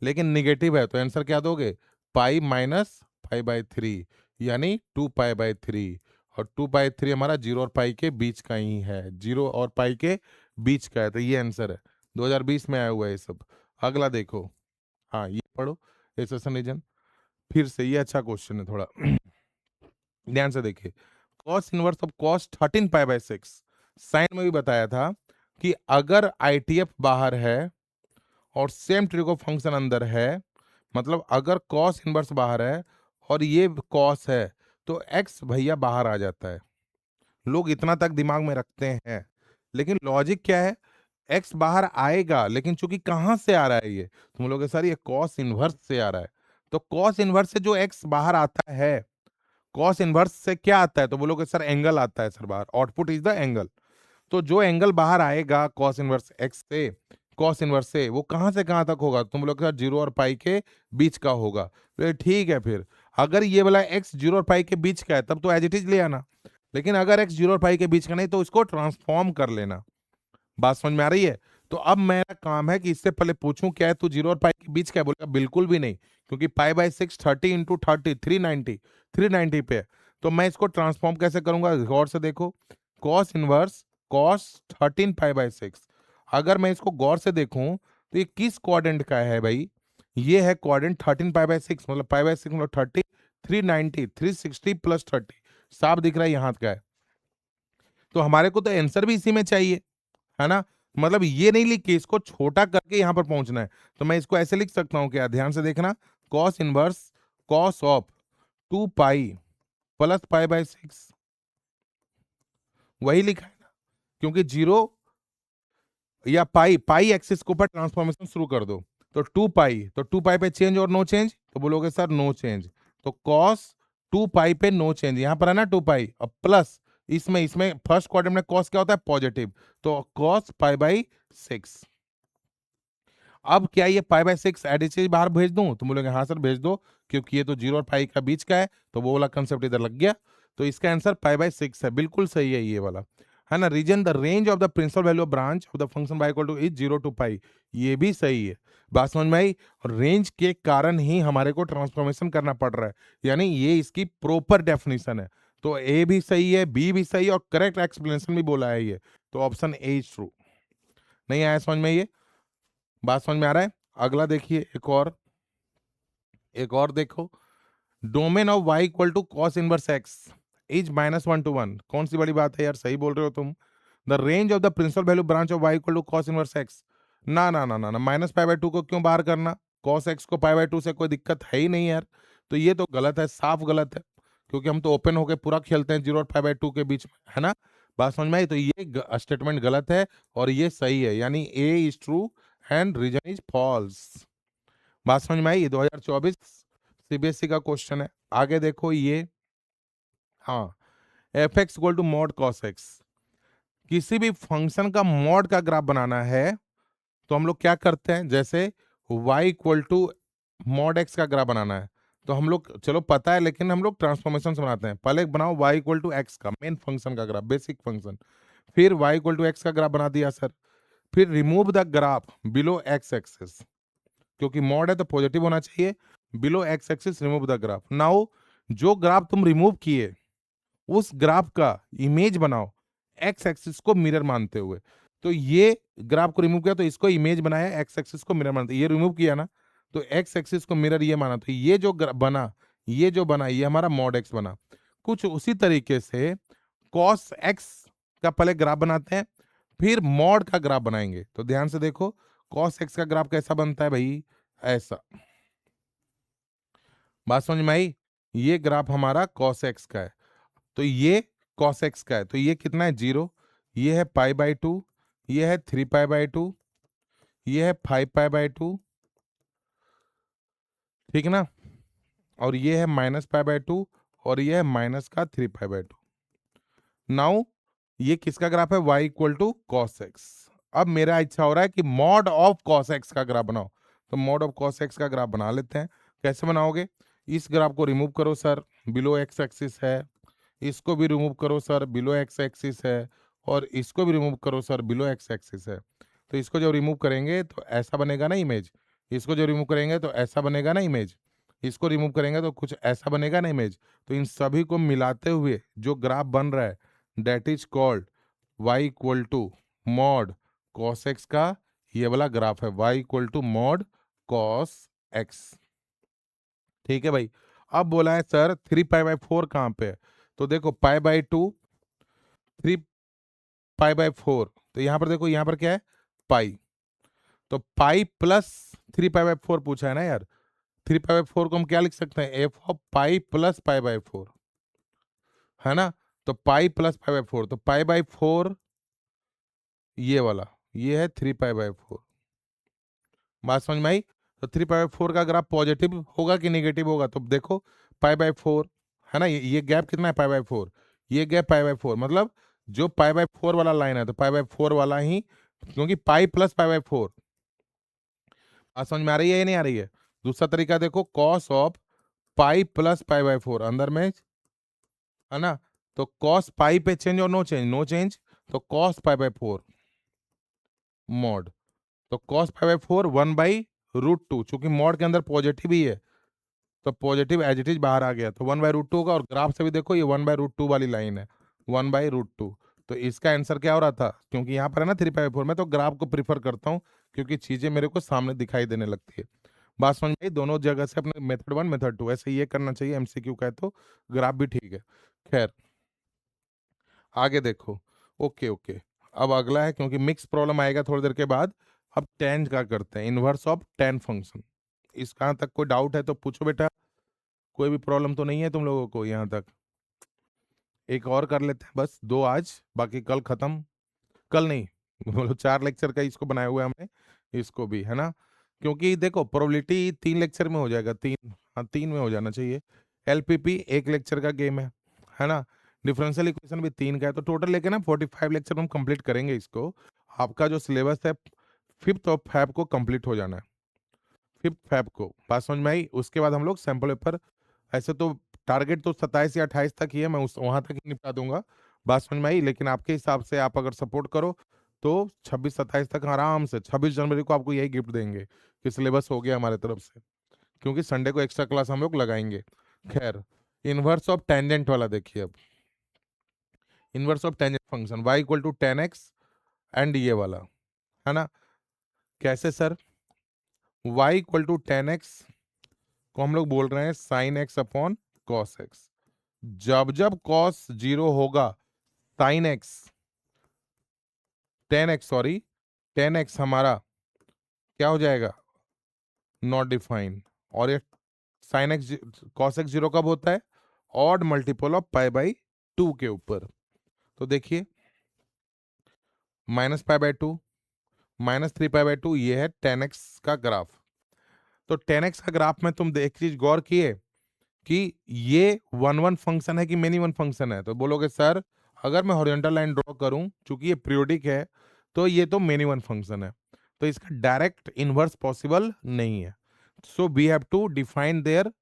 लेकिन निगेटिव है तो आंसर क्या दोगे? पाई माइनस पाई/3 यानी 2 पाई/3। और 2 पाई/3 हमारा 0 और पाई के बीच का ही है, 0 और पाई के बीच का है, तो ये आंसर है। 2020 में आया हुआ है ये सब। अगला देखो, हाँ ये पढ़ो, एसेशन रीजन फिर से, ये अच्छा क्वेश्चन है थोड़ा। ध्यान से देखिए, कॉस इनवर्स ऑफ कॉस 13 पाई/6, साइन में भी बताया था कि अगर आईटीएफ बाहर है और सेम ट्रिगो फंक्शन अंदर है, मतलब अगर कॉस इनवर्स बाहर है और ये कॉस है, तो एक्स भैया बाहर आ जाता है। लोग इतना तक दिमाग में रखते हैं, लेकिन लॉजिक क्या है? एक्स बाहर आएगा, लेकिन चूंकि कहां से आ रहा है ये, तुम लोग सर ये कॉस इनवर्स से आ रहा है, तो कॉस इनवर्स से जो एक्स बाहर आता है, कॉस इनवर्स से क्या आता है? तो बोलोगे सर एंगल आता है सर बाहर, आउटपुट इज द एंगल। तो जो एंगल बाहर आएगा कॉस इनवर्स एक्स से, कॉस इनवर्स से, वो कहां से कहां तक होगा? तुम लोग 0 और पाई के बीच का होगा। तो ठीक है, फिर अगर ये वाला एक्स 0 और पाई के बीच का है तब तो एज इट इज ले आना, लेकिन अगर एक्स 0 और पाई के बीच का नहीं तो इसको ट्रांसफॉर्म कर लेना। बात समझ में आ रही है? तो अब मेरा काम है कि इससे पहले पूछूं क्या है तू 0 और पाई के बीच का है? बोलेगा बिल्कुल भी नहीं, क्योंकि पाई/6 30 इंटू 30 390 पे है। तो मैं इसको ट्रांसफॉर्म कैसे करूंगा? गौर से देखो, कॉस इनवर्स कॉस 13 पाई/6, अगर मैं इसको गौर से देखूं तो ये किस क्वाड्रेंट का है भाई? ये है क्वाड्रेंट 13 पाई/6, मतलब पाई/6 मतलब 30, 390 360 प्लस 30, साफ दिख रहा है यहाँ का है। तो हमारे को तो आंसर भी इसी में चाहिए, है ना? मतलब ये नहीं लिख के इसको छोटा करके यहां पर पहुंचना है। तो मैं इसको ऐसे लिख सकता हूं, क्या? ध्यान से देखना, cos inverse cos of 2 pi plus पाई/6, वही लिखा है ना, क्योंकि 0 या पाई पाई एक्सिस के ऊपर ट्रांसफॉर्मेशन शुरू कर दो। तो 2 पाई, तो 2 पाई पे चेंज और नो चेंज, तो बोलोगे सर नो चेंज, तो कॉस 2 पाई पे नो चेंज, यहां पर है ना 2 पाई, और प्लस इसमें इसमें फर्स्ट क्वाड्रेंट में कॉस क्या होता है? पॉजिटिव, तो कॉस पाई/6। अब क्या ये पाई/6 एडिशन बाहर भेज दूं? तो बोलेंगे हाँ सर भेज दो, क्योंकि ये तो 0 और पाई का बीच का है, तो वो वाला कंसेप्ट इधर लग गया। तो इसका आंसर पाई/6 है, बिल्कुल सही है ये वाला, है ना? Reason the range of the principal value of branch of the function y equal to is 0 to pi, ये भी सही है। बात समझ में आई? और रेंज के कारण ही हमारे को ट्रांसफॉर्मेशन करना पड़ रहा है, यानी ये इसकी प्रॉपर डेफिनेशन है। तो ए भी सही है, बी भी सही है, और करेक्ट एक्सप्लेनेशन भी बोला है ये, तो ऑप्शन ए इज ट्रू। नहीं आया समझ में? ये बात समझ में आ रहा है? अगला देखिए, एक और देखो, domain of y equal to cos inverse x is -1 to 1, कौन सी बड़ी बात है यार, सही बोल रहे हो तुम। The range of the principal value branch of y equal to cos inverse x, ना ना ना ना ना, -पाई/2 को क्यों बाहर करना? कॉस x को पाई/2 से कोई दिक्कत है ही नहीं यार, तो ये तो गलत है, साफ गलत है, क्योंकि हम तो ओपन होके पूरा खेलते हैं 0 और पाई/2 के बीच में, है ना? बात समझ में आई? तो ये स्टेटमेंट गलत है और ये सही है, यानी A is true and reason is false. बात समझ में आई? ये 2024 सीबीएसई का क्वेश्चन है। आगे देखो ये, हाँ, f x equal to mod cos x, किसी भी फंक्शन का मॉड का ग्राफ बनाना है तो हम लोग क्या करते हैं? जैसे y equal to mod x का ग्राफ बनाना है, तो हम लोग, चलो पता है, लेकिन हम लोग ट्रांसफॉर्मेशन से बनाते हैं। पहले बनाओ y इक्वल टू एक्स का मेन फंक्शन का ग्राफ, बेसिक फंक्शन, फिर y इक्वल टू एक्स का ग्राफ बना दिया सर, फिर remove the graph below x axis, क्योंकि मॉड है तो पॉजिटिव होना चाहिए, below x axis remove the graph. Now जो ग्राफ तुम रिमूव किए उस ग्राफ का इमेज बनाओ एक्स एक्सिस को मिरर मानते हुए। तो ये ग्राफ को रिमूव किया तो इसको इमेज बनाया एक्स एक्सिस को मिरर मानते, ये रिमूव किया ना, तो एक्स एक्सिस को मिरर ये माना, तो ये जो बना, ये जो बना, ये हमारा मॉड एक्स बना। कुछ उसी तरीके से कॉस एक्स का पहले ग्राफ बनाते हैं, फिर मॉड का ग्राफ बनाएंगे। तो ध्यान से देखो, कॉस एक्स का ग्राफ कैसा बनता है भाई? ऐसा। बात समझ में आई? ये ग्राफ हमारा कॉस एक्स का है, तो ये कॉस एक्स का है, तो ये कितना है? 0, ये है पाई/2, ये है 3 पाई/2, ये है 5 पाई/2, ठीक है ना? और ये है -पाई/2, और ये है माइनस का 3 पाई/2। नाउ ये किसका ग्राफ है? y equal to cos x. अब मेरा इच्छा हो रहा है कि मॉड ऑफ कॉस एक्स का ग्राफ बनाओ, तो मॉड ऑफ कॉस एक्स का ग्राफ बना लेते हैं। कैसे बनाओगे? इस ग्राफ को रिमूव करो सर, बिलो एक्स एक्सिस है, इसको भी रिमूव करो सर, बिलो एक्स एक्सिस है, और इसको भी रिमूव करो सर, बिलो एक्स एक्सिस है। तो इसको जब रिमूव करेंगे तो ऐसा बनेगा ना इमेज, इसको जो रिमूव करेंगे तो ऐसा बनेगा ना इमेज, इसको रिमूव करेंगे तो कुछ ऐसा बनेगा ना इमेज। तो इन सभी को मिलाते हुए जो ग्राफ बन रहा है that is called y equal to mod cos x का ये वाला ग्राफ है, y equal to mod cos x. ठीक है भाई। अब बोला है सर 3π/4 कहाँ पे है, तो देखो π/2 3π/4, तो यहां पर देखो, यहां पर क्या है पाई, तो पाई प्लस 3π/4 पूछा है ना यार। 3π/4 को हम क्या लिख सकते हैं, एफ ऑफ पाई प्लस π/4, है ना। तो पाई प्लस π/4, तो π/4 ये वाला, ये है 3π/4। बात समझ में आई। तो 3π/4 का ग्राफ पॉजिटिव होगा कि नेगेटिव होगा, तो देखो π/4 है ना, ये गैप कितना है π/4, ये गैप π/4, मतलब जो π/4 वाला लाइन है तो π/4 वाला ही, क्योंकि पाई प्लस π/4। बात समझ में आ रही है या नहीं आ रही है। दूसरा तरीका देखो, कॉस ऑफ पाई प्लस π/4 अंदर में, है ना, तो कॉस पाई पे चेंज और नो चेंज, नो चेंज, तो कॉस π/4 मॉड, तो कॉस π/4 1/√2, चूंकि मॉड के अंदर पॉजिटिव ही है तो पॉजिटिव एज इट इज बाहर आ गया, तो 1/√2 होगा। और ग्राफ से भी देखो ये 1/√2 वाली लाइन है, 1/√2। तो इसका आंसर क्या हो रहा था, क्योंकि यहाँ पर है ना 3π/4, मैं तो ग्राफ को प्रीफर करता हूँ क्योंकि चीजें मेरे को सामने दिखाई देने लगती है। बात समझ में आई। दोनों जगह से अपने मेथड 1 मेथड 2 ऐसे ये करना चाहिए, एमसीक्यू का है तो ग्राफ भी ठीक है। खैर आगे देखो, ओके ओके। अब अगला है, क्योंकि मिक्स प्रॉब्लम आएगा थोड़ी देर के बाद। अब टेन का करते हैं, इनवर्स ऑफ टेन फंक्शन। इस कहाँ तक कोई डाउट है तो पूछो बेटा, कोई भी प्रॉब्लम तो नहीं है तुम लोगों को यहाँ तक। एक और कर लेते हैं बस, दो आज, बाकी कल खत्म। कल नहीं बोलो, 4 लेक्चर का इसको बनाया हुआ है हमने, इसको भी, है ना। क्योंकि देखो प्रोबेबिलिटी 3 लेक्चर में हो जाएगा, 3, हाँ 3 में हो जाना चाहिए। एलपीपी 1 लेक्चर का गेम है ना। डिफरेंशियल इक्वेशन भी 3 का है, तो टोटल लेके ना 45 लेक्चर हम कंप्लीट करेंगे इसको। आपका जो सिलेबस है 5th ऑफ फैब को कंप्लीट हो जाना है, 5th फैब को। बात समझ में आई। उसके बाद हम लोग सैंपल पेपर, ऐसे तो टारगेट तो 27 या 28 तक ही है, मैं उस वहां तक ही निपटा दूंगा। बात समझ में आई। लेकिन आपके हिसाब से आप अगर सपोर्ट करो तो 26-27 तक आराम से, 26 जनवरी को आपको यही गिफ्ट देंगे कि सिलेबस हो गया हमारे तरफ से, क्योंकि संडे को एक्स्ट्रा क्लास हम लोग लगाएंगे। खैर, इनवर्स ऑफ टेंजेंट वाला देखिए अब। Inverse of tangent function y equal to 10x and ये वाला, है ना। कैसे sir, y equal to 10x को हम लोग बोल रहे हैं sine x upon cos x. जब जब कॉस 0 होगा, sine x 10x, sorry 10x हमारा क्या हो जाएगा, नॉट डिफाइंड। और ये साइन एक्स कॉस एक्स 0 कब होता है, ऑड मल्टीपल ऑफ π/2 के ऊपर। तो देखिए -π/2 -3π/2, ये है 10x का ग्राफ। तो 10x का ग्राफ में तुम एक चीज गौर किए कि ये 1 1 फंक्शन है कि मेनी वन फंक्शन है, तो बोलोगे सर अगर मैं हॉरिजॉन्टल लाइन ड्रॉ करूं, चूंकि ये पीरियोडिक है तो ये तो मेनी वन फंक्शन है, तो इसका डायरेक्ट इनवर्स पॉसिबल नहीं है। So we have to define their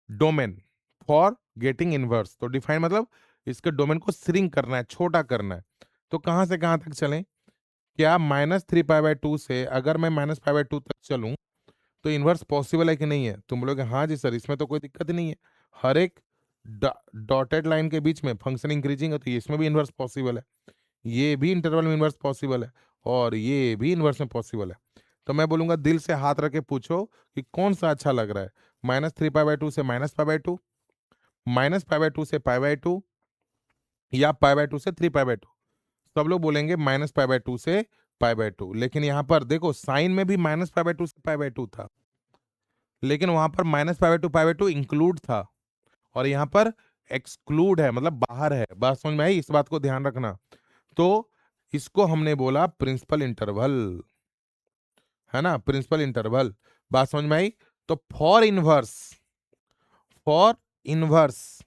domain for getting inverse. तो डिफाइन मतलब इसके डोमेन को श्रिंक करना है, छोटा करना है। तो कहां से कहां तक चलें, क्या -3π/2 से अगर मैं -π/2 तक चलूं तो इनवर्स पॉसिबल है कि नहीं है। तुम बोलोगे हाँ जी सर, इसमें तो कोई दिक्कत नहीं है, हर एक डॉटेड लाइन के बीच में फंक्शन इंक्रीजिंग है तो इसमें भी इनवर्स पॉसिबल है, ये भी इंटरवल में इनवर्स पॉसिबल है, और ये भी इनवर्स में पॉसिबल है। तो मैं बोलूंगा दिल से हाथ रख के पूछो कि कौन सा अच्छा लग रहा है, -3π/2 से -π/2, -π/2 से π/2, या π/2 से 3π/2। सब लोग बोलेंगे -π/2 से π/2, लेकिन यहाँ पर देखो साइन में भी -π/2 से π/2 था, लेकिन वहां पर -π/2 इंक्लूड था, और यहाँ पर एक्सक्लूड है, मतलब बाहर है। बात समझ में आई, इस बात को ध्यान रखना। तो इसको हमने बोला प्रिंसिपल इंटरवल, है ना, प्रिंसिपल इंटरवल। बात समझ में आई। तो for inverse, for inverse,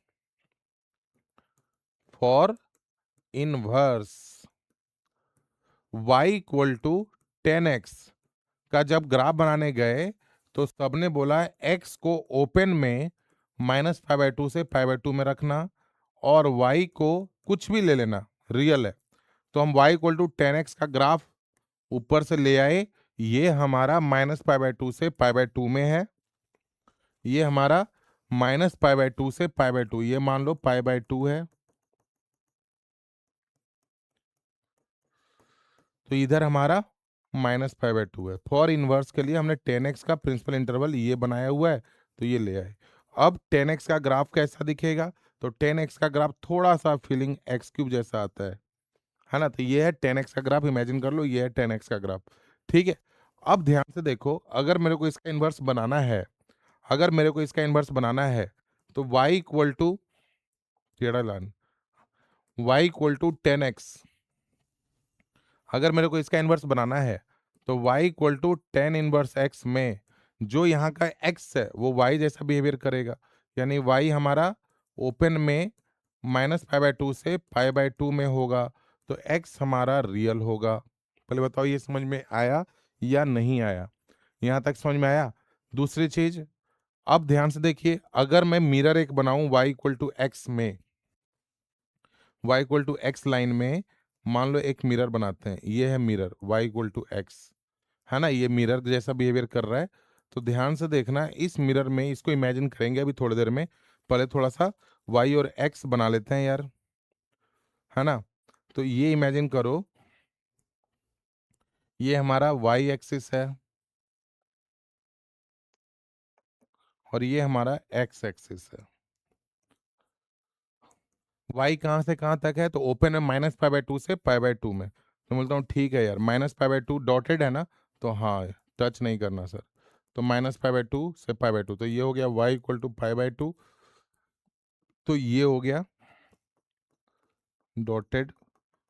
for inverse y equal to 10x का जब ग्राफ बनाने गए तो सबने बोला x को ओपन में -π/2 से π/2 में रखना, और y को कुछ भी ले लेना, रियल है, तो हम y इक्वल टू 10x का ग्राफ ऊपर से ले आए, ये हमारा -π/2 से π/2 में है, ये हमारा -π/2 से π/2, ये मान लो π/2 है, तो इधर हमारा -π/2 है। फॉर इनवर्स के लिए हमने 10x का प्रिंसिपल इंटरवल ये बनाया हुआ है, तो ये ले आए। अब 10x का ग्राफ कैसा दिखेगा, तो 10x का ग्राफ थोड़ा सा फीलिंग x³ जैसा आता है ना, तो ये है 10x का ग्राफ, इमेजिन कर लो ये है 10x का ग्राफ, ठीक है। अब ध्यान से देखो, अगर मेरे को इसका इन्वर्स बनाना है, अगर मेरे को इसका इन्वर्स बनाना है, तो y इक्वल टू टेढ़ा line, y equal to 10x, अगर मेरे को इसका इन्वर्स बनाना है तो y equal to 10 inverse x में जो यहाँ का x है वो y जैसा बिहेवियर करेगा, यानी y हमारा ओपन में -π/2 से π/2 में होगा, तो x हमारा रियल होगा। पहले बताओ ये समझ में आया या नहीं आया, यहाँ तक समझ में आया। दूसरी चीज, अब ध्यान से देखिए, अगर मैं मिरर एक बनाऊं y इक्वल टू x में, y equal to x line में मान लो एक मिरर बनाते हैं, ये है mirror y equal to x, है ना, ये मिरर जैसा बिहेवियर कर रहा है, तो ध्यान से देखना इस मिरर में, इसको इमेजिन करेंगे अभी थोड़ी देर में, पहले थोड़ा सा y और x बना लेते हैं यार, है ना। तो ये इमेजिन करो, ये हमारा y एक्सिस है और ये हमारा x एक्सिस है। y कहाँ से कहाँ तक है, तो ओपन है -π/2 से π/2 में, तो बोलता हूँ ठीक है यार, -π/2 डॉटेड है ना, तो हाँ टच नहीं करना सर, तो -π/2 से π/2, तो ये हो गया y इक्वल टू π/2, तो ये हो गया डॉटेड,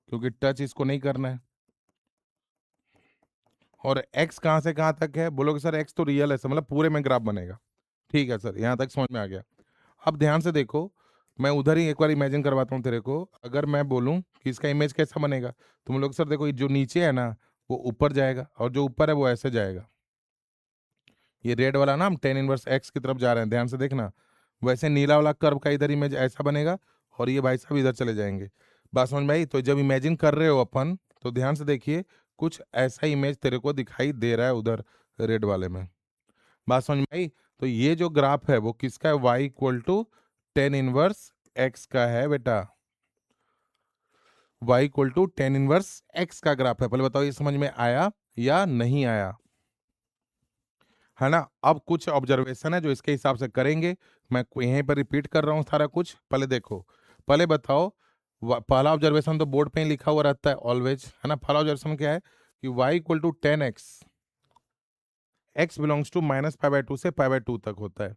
क्योंकि टच इसको नहीं करना है। और x कहाँ से कहाँ तक है, बोलोगे सर x तो रियल है, मतलब पूरे में ग्राफ बनेगा, ठीक है सर, यहाँ तक समझ में आ गया। अब ध्यान से देखो, मैं उधर ही एक बार इमेजिन करवाता हूँ तेरे को, अगर मैं बोलूँ कि इसका इमेज कैसा बनेगा, तुम लोग सर देखो, ये जो नीचे है ना वो ऊपर जाएगा और जो ऊपर है वो ऐसे जाएगा, ये रेड वाला ना हम 10 इनवर्स x की तरफ जा रहे हैं, ध्यान से देखना, वैसे नीला वाला कर्व का इधर इमेज ऐसा बनेगा और ये भाई साहब इधर चले जाएंगे। बात समझ में आई। तो जब इमेजिन कर रहे हो अपन, तो ध्यान से देखिए, कुछ ऐसा इमेज तेरे को दिखाई दे रहा है उधर रेड वाले में। बात समझ में आई। तो ये जो ग्राफ है वो किसका है, y equal to 10 inverse x का है बेटा, y equal to 10 inverse x का ग्राफ है। पहले बताओ ये समझ में आया या नहीं आया, है ना। अब कुछ ऑब्जर्वेशन है जो इसके हिसाब से करेंगे, मैं यहीं पर रिपीट कर रहा हूँ सारा कुछ। पहले देखो, पहले बताओ, पहला ऑब्जर्वेशन तो बोर्ड पे ही लिखा हुआ रहता है ऑलवेज, है ना। पहला ऑब्जर्वेशन क्या है कि y equal to 10x, x belongs to -π/2 से π/2 तक होता है,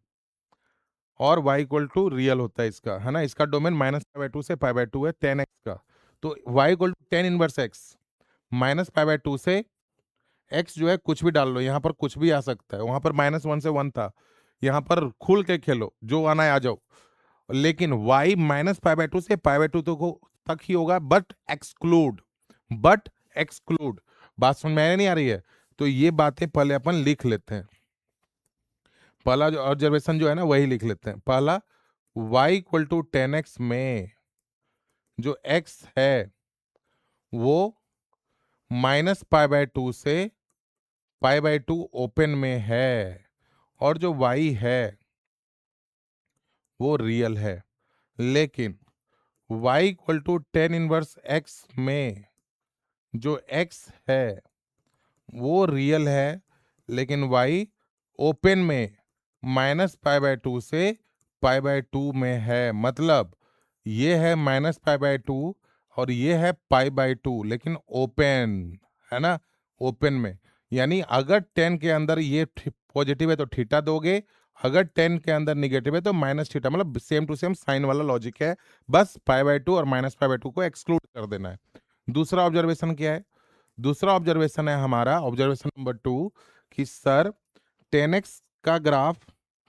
और y इक्वल टू रियल होता है इसका, है ना। इसका डोमेन -π/2 से π/2 है 10x का, तो y equal to 10 inverse x, -π/2 से x जो है कुछ भी डाल लो, यहाँ पर कुछ भी आ सकता है, वहां पर -1 से 1 था, यहाँ पर खुल के खेलो, जो आना है आ जाओ, लेकिन y -π/2 से π/2 तक ही होगा, बट एक्सक्लूड, बात समझ में नहीं आ रही है, तो ये बातें पहले अपन लिख लेते हैं। पहला जो ऑब्जर्वेशन जो है ना वही लिख लेते हैं। पहला, y इक्वल टू 10x में जो x है वो -π/2 से π/2 ओपन में है, और जो y है वो रियल है, लेकिन y equal to 10 inverse x में जो x है वो रियल है, लेकिन y ओपन में -π/2 से π/2 में है, मतलब ये है -π/2 और ये है π/2, लेकिन ओपन, है ना, ओपन में। यानी अगर 10 के अंदर ये पॉजिटिव है तो थीटा दोगे, अगर 10 के अंदर निगेटिव है तो माइनस थीटा, मतलब सेम टू सेम साइन वाला लॉजिक है, बस π/2 और -π/2 को एक्सक्लूड कर देना है। दूसरा ऑब्जर्वेशन क्या है, दूसरा ऑब्जर्वेशन है हमारा ऑब्जर्वेशन नंबर 2 कि सर 10x का ग्राफ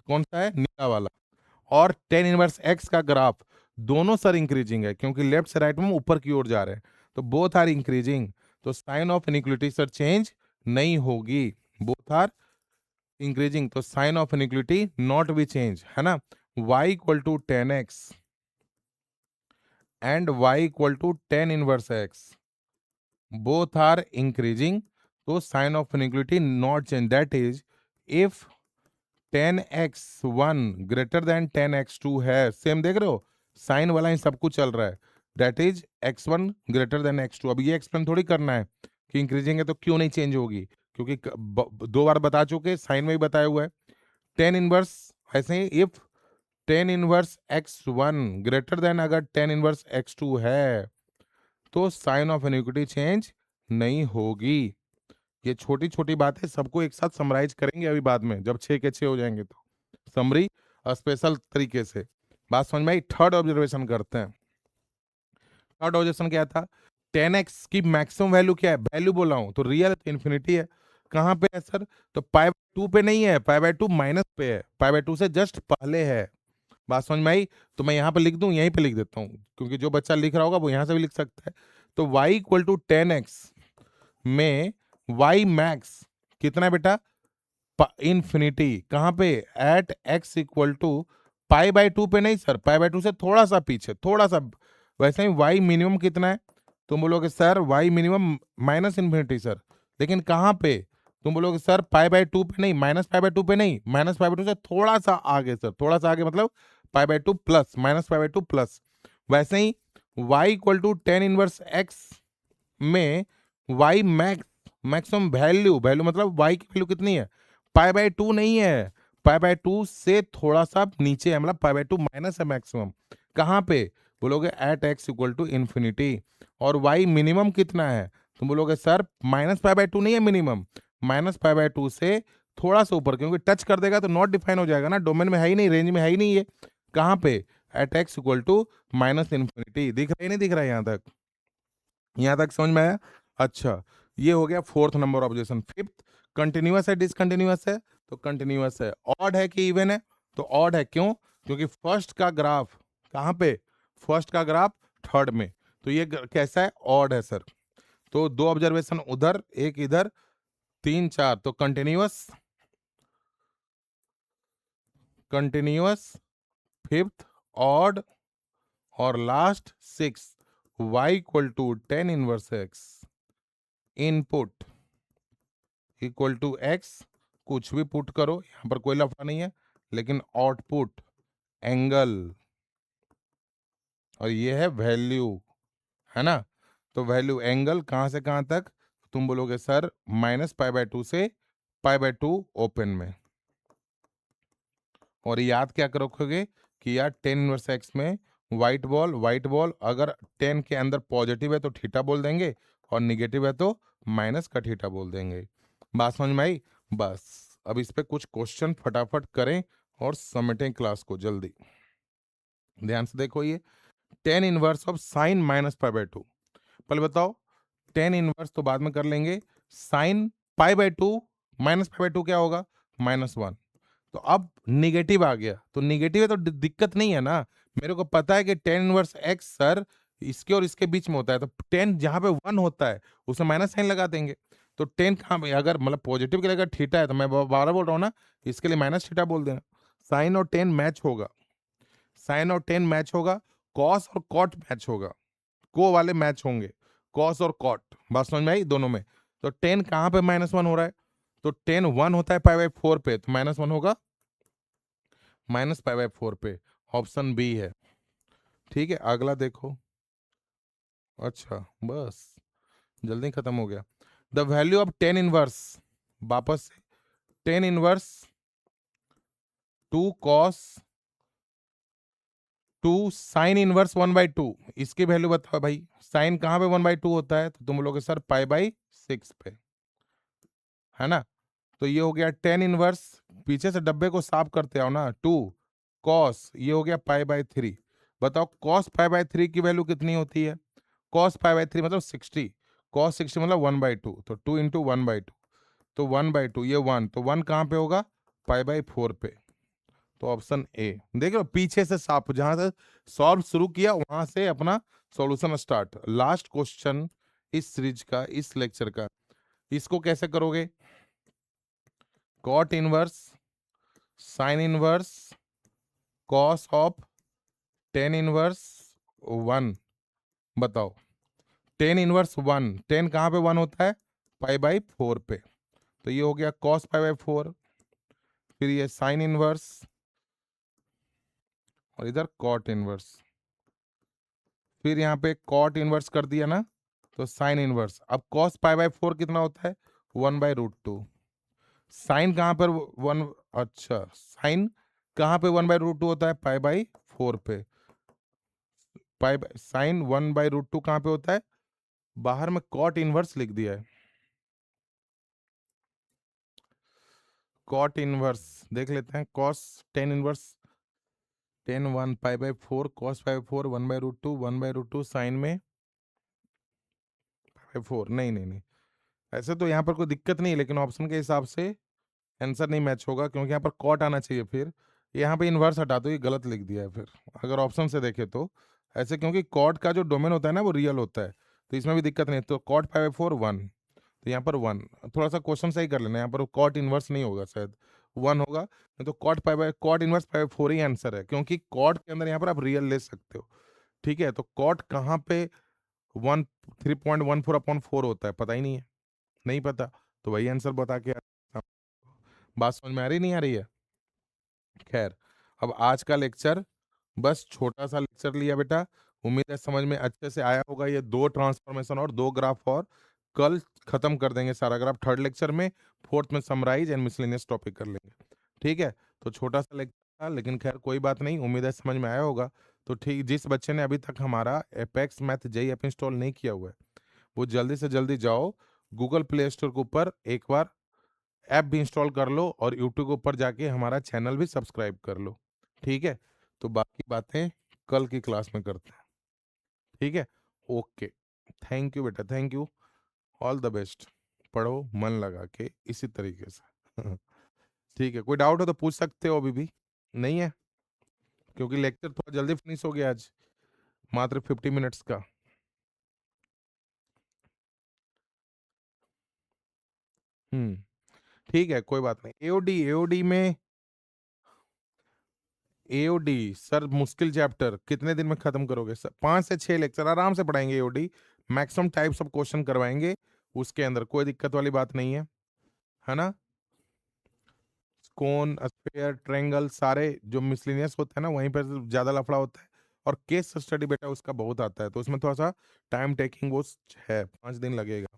कौन सा है, नीला वाला, और 10 इनवर्स x का ग्राफ दोनों सर इंक्रीजिंग है, क्योंकि लेफ्ट से राइट में ऊपर की ओर जा रहे हैं, तो बोथ आर इंक्रीजिंग, तो sign of inequality sir change नहीं होगी, बोथ आर इंक्रीजिंग, तो sign of inequality not be change, है ना। y equal to 10x and y equal to tan inverse x, both are increasing, तो sign of inequality not change, that is if 10x1 greater than 10x2 है, same देख रहे हो sign वाला ही सब कुछ चल रहा है, that is x1 greater then x2। अब ये एक्सप्लेन थोड़ी करना है कि इंक्रीजिंग है तो क्यों नहीं चेंज होगी, क्योंकि दो बार बता चुके, साइन में भी बताया हुआ है। टेन इनवर्स ऐसे ही if tan inverse x1 greater than अगर टेन इनवर्स x2 है तो साइन ऑफ इनइक्विटी चेंज नहीं होगी। ये छोटी छोटी बातें सबको एक साथ समराइज करेंगे अभी बाद में, जब 6 के 6 हो जाएंगे तो समरी स्पेशल तरीके से। बात समझ में आई? थर्ड ऑब्जर्वेशन करते हैं। थर्ड ऑब्जर्वेशन क्या था? 10x की मैक्सिमम वैल्यू क्या है? वैल्यू बोला हूं तो रियल इन्फिनिटी है। कहां पे है सर? तो पाई बाय 2 पे नहीं है, पाई बाय 2 माइनस पे है, पाई बाय 2 से जस्ट पहले है। बात समझ में आई? तो मैं यहाँ पे लिख दूं, यहीं पे लिख देता हूँ, क्योंकि जो बच्चा लिख रहा होगा वो यहाँ से भी लिख सकता है। तो y इक्वल टू 10x में y मैक्स कितना है बेटा? इन्फिनिटी। कहाँ पे? At x equal to pi by 2 पे नहीं सर, पाई बाय 2 से थोड़ा सा पीछे, थोड़ा सा। वैसे ही y मिनिमम कितना है? तुम बोलोगे sir y minimum minus infinity sir, लेकिन कहाँ पे? तुम बोलोगे सर पाई बाय 2 पे नहीं, माइनस पाई बाय 2 पे नहीं, माइनस पाई बाय 2 से थोड़ा सा आगे सर, थोड़ा सा आगे मतलब pi by 2 plus, minus pi by 2 plus. वैसे ही y equal to tan inverse x में y max, maximum value, value मतलब y की वैल्यू कितनी है? पाई बाय 2 नहीं है, पाई बाय 2 से थोड़ा सा नीचे है, मतलब पाई बाय 2 माइनस है मैक्सिमम। कहाँ पे? बोलोगे at x equal to infinity. और y मिनिमम कितना है? तुम बोलोगे सर माइनस पाई बाय 2 नहीं है मिनिमम, माइनस पाई बाय 2 से थोड़ा सा ऊपर, क्योंकि टच कर देगा तो नॉट डिफाइन हो जाएगा ना, डोमेन में है ही नहीं, रेंज में है ही नहीं। ये कहाँ पे? At x equal to minus infinity. दिख रहा है नहीं दिख रहा है यहाँ तक? यहाँ तक समझ में आया? अच्छा, ये हो गया fourth number objection. Fifth, continuous है डिसकंटिन्यूअस है? तो कंटिन्यूअस है। ऑड है कि इवन है? तो ऑड है। क्यों? क्योंकि फर्स्ट का ग्राफ कहाँ पे? फर्स्ट का ग्राफ थर्ड में, तो ये कैसा है? ऑड है सर। तो दो ऑब्जर्वेशन उधर एक इधर, तीन चार, तो कंटिन्यूअस, कंटिन्यूअस, फिफ्थ ऑड, और last six y equal to tan inverse x, input equal to x, कुछ भी पुट करो, यहां पर कोई लफड़ा नहीं है, लेकिन आउटपुट एंगल, और ये है वैल्यू, है ना? तो वैल्यू एंगल कहां से कहां तक? तुम बोलोगे सर माइनस पाई बाय 2 से पाई बाय 2 ओपन में। और याद क्या कर रखोगे कि यार टेन इनवर्स एक्स में व्हाइट बॉल, व्हाइट बॉल अगर 10 के अंदर पॉजिटिव है तो थीटा बोल देंगे, और निगेटिव है तो माइनस का थीटा बोल देंगे। बात समझ में आई? बस अब इस पे कुछ क्वेश्चन फटाफट करें और समेटें क्लास को जल्दी। ध्यान से देखो, ये tan inverse of sine minus pi by 2, पहले बताओ टेन इनवर्स तो बाद में कर लेंगे, sine pi by 2 minus pi by 2 क्या होगा? -1। तो अब निगेटिव आ गया, तो निगेटिव है तो दिक्कत नहीं है ना, मेरे को पता है कि टेन इनवर्स एक्स सर इसके और इसके बीच में होता है, तो टेन जहां पे 1 होता है उसमें माइनस साइन लगा देंगे। तो टेन कहाँ पे? अगर मतलब पॉजिटिव के लिए अगर थीटा है तो मैं बारह बोल रहा हूँ ना, इसके लिए माइनस थीटा बोल देना। साइन और टेन मैच होगा, साइन और टेन मैच होगा, कॉस और कॉट मैच होगा, को वाले मैच होंगे, कॉस और कॉट। बात समझ में आई दोनों में? तो टेन कहाँ पे -1 हो रहा है? तो टेन 1 होता है पाई बाय 4 पे, तो -1 होगा माइनस पाई बाय 4 पे। ऑप्शन बी है। ठीक है, अगला देखो। अच्छा बस, जल्दी खत्म हो गया। The value of tan inverse, वापस से tan inverse 2 cos 2 sine inverse 1/2, इसकी वैल्यू बताओ भाई। साइन कहाँ पे 1/2 होता है? तो तुम लोगे सर पाई बाय 6 पे, है ना? तो ये हो गया टेन इनवर्स, पीछे से डब्बे को साफ करते आओ ना, 2 कॉस, ये हो गया पाई बाय 3। बताओ कॉस पाई बाय 3 की वैल्यू कितनी होती है? कॉस पाई बाय 3 मतलब 60, कॉस 60 मतलब 1/2, तो 2 इंटू 1/2, तो 1/2, ये 1, तो 1 कहाँ पे होगा? पाई बाय 4 पे। तो ऑप्शन ए। देख लो पीछे से साफ, जहां से सॉल्व शुरू किया वहां से अपना सॉल्यूशन स्टार्ट। लास्ट क्वेश्चन इस सीरीज का, इस लेक्चर का, इसको कैसे करोगे? Cot inverse sine inverse cos of tan inverse 1 बताओ, टेन इनवर्स वन, टेन कहाँ पे वन होता है? पाई बाई फोर पे। तो ये हो गया कॉस पाई बाई फोर, फिर ये साइन इनवर्स, और इधर कॉट इनवर्स, फिर यहाँ पे कॉट इनवर्स कर दिया ना, तो साइन इनवर्स। अब कॉस पाई बाई फोर कितना होता है? One by root two. Sine कहाँ पर वन, अच्छा साइन कहाँ पे वन बाई रूट टू होता है? पाई बाई फोर पे। Pi sine one by root two कहाँ पे होता है? बाहर में कॉट इनवर्स लिख दिया है, कॉट इनवर्स देख लेते हैं। Cos tan inverse, tan one pi by four, cos pi by four, one by root two, one by root two sine में पाई फोर। नहीं नहीं नहीं, ऐसे तो यहाँ पर कोई दिक्कत नहीं है, लेकिन ऑप्शन के हिसाब से आंसर नहीं मैच होगा, क्योंकि यहाँ पर कॉट आना चाहिए। फिर यहाँ पे इन्वर्स हटा दो, ये गलत लिख दिया है फिर, अगर ऑप्शन से देखे तो ऐसे, क्योंकि कॉट का जो डोमेन होता है ना वो रियल होता है, तो इसमें भी दिक्कत नहीं। तो cot five by four one, तो यहाँ पर वन, थोड़ा सा क्वेश्चन सही कर लेना, यहाँ पर कॉट इनवर्स नहीं होगा शायद, वन होगा। नहीं तो cot five by cot inverse five by four ही आंसर है, क्योंकि कॉट के अंदर यहाँ पर आप रियल ले सकते हो। ठीक है, तो कॉट कहाँ पे वन 3.14/4 होता है, पता ही नहीं है, नहीं पता, तो वही आंसर बता के बात समझ में आ रही नहीं आ रही है? खैर, अब आज का लेक्चर बस छोटा सा लेक्चर लिया बेटा, उम्मीद है समझ में अच्छे से आया होगा। ये दो ट्रांसफॉर्मेशन और दो ग्राफ, और कल खत्म कर देंगे सारा ग्राफ थर्ड लेक्चर में, फोर्थ में समराइज एंड मिसलेनियस टॉपिक कर लेंगे। ठीक है, तो छोटा सा लेक्चर था, लेकिन खैर कोई बात नहीं, उम्मीद है समझ में आया होगा। तो ठीक, जिस बच्चे ने अभी तक हमारा apex math JEE app install नहीं किया हुआ है, वो जल्दी से जल्दी जाओ गूगल प्ले स्टोर के ऊपर एक बार ऐप भी इंस्टॉल कर लो, और यूट्यूब के ऊपर जाके हमारा चैनल भी सब्सक्राइब कर लो। ठीक है, तो बाकी बातें कल की क्लास में करते हैं। ठीक है, ओके, थैंक यू बेटा, thank you, all the best. पढ़ो मन लगा के इसी तरीके से। ठीक है, कोई डाउट हो तो पूछ सकते हो, अभी भी नहीं है, क्योंकि लेक्चर थोड़ा जल्दी फिनिश हो गया आज, मात्र 50 मिनट्स का। हम्म, ठीक है, कोई बात नहीं। एओडी, एओडी में एओडी सर मुश्किल चैप्टर कितने दिन में खत्म करोगे सर? 5 से 6 लेक्चर आराम से पढ़ाएंगे AOD, maximum types of question करवाएंगे, उसके अंदर कोई दिक्कत वाली बात नहीं है ना? कोन, स्फीयर, ट्रायंगल, सारे जो मिसलिनियस होते हैं ना, वहीं पर ज्यादा लफड़ा होता है, और केस स्टडी बेटा उसका बहुत आता है, तो उसमें थोड़ा सा टाइम टेकिंग वो है, 5 दिन लगेगा।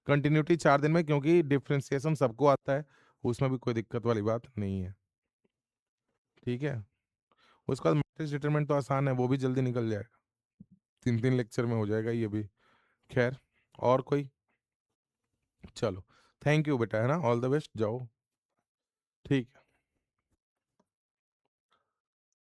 कंटिन्यूटी 4 दिन में, क्योंकि डिफ्रेंसिएशन सबको आता है, उसमें भी कोई दिक्कत वाली बात नहीं है। ठीक है, उसके बाद मैट्रिक्स डिटरमिनेंट तो आसान है, वो भी जल्दी निकल जाएगा, 3 3 लेक्चर में हो जाएगा ये भी। खैर, और कोई? चलो, थैंक यू बेटा, है ना, ऑल द बेस्ट, जाओ। ठीक है।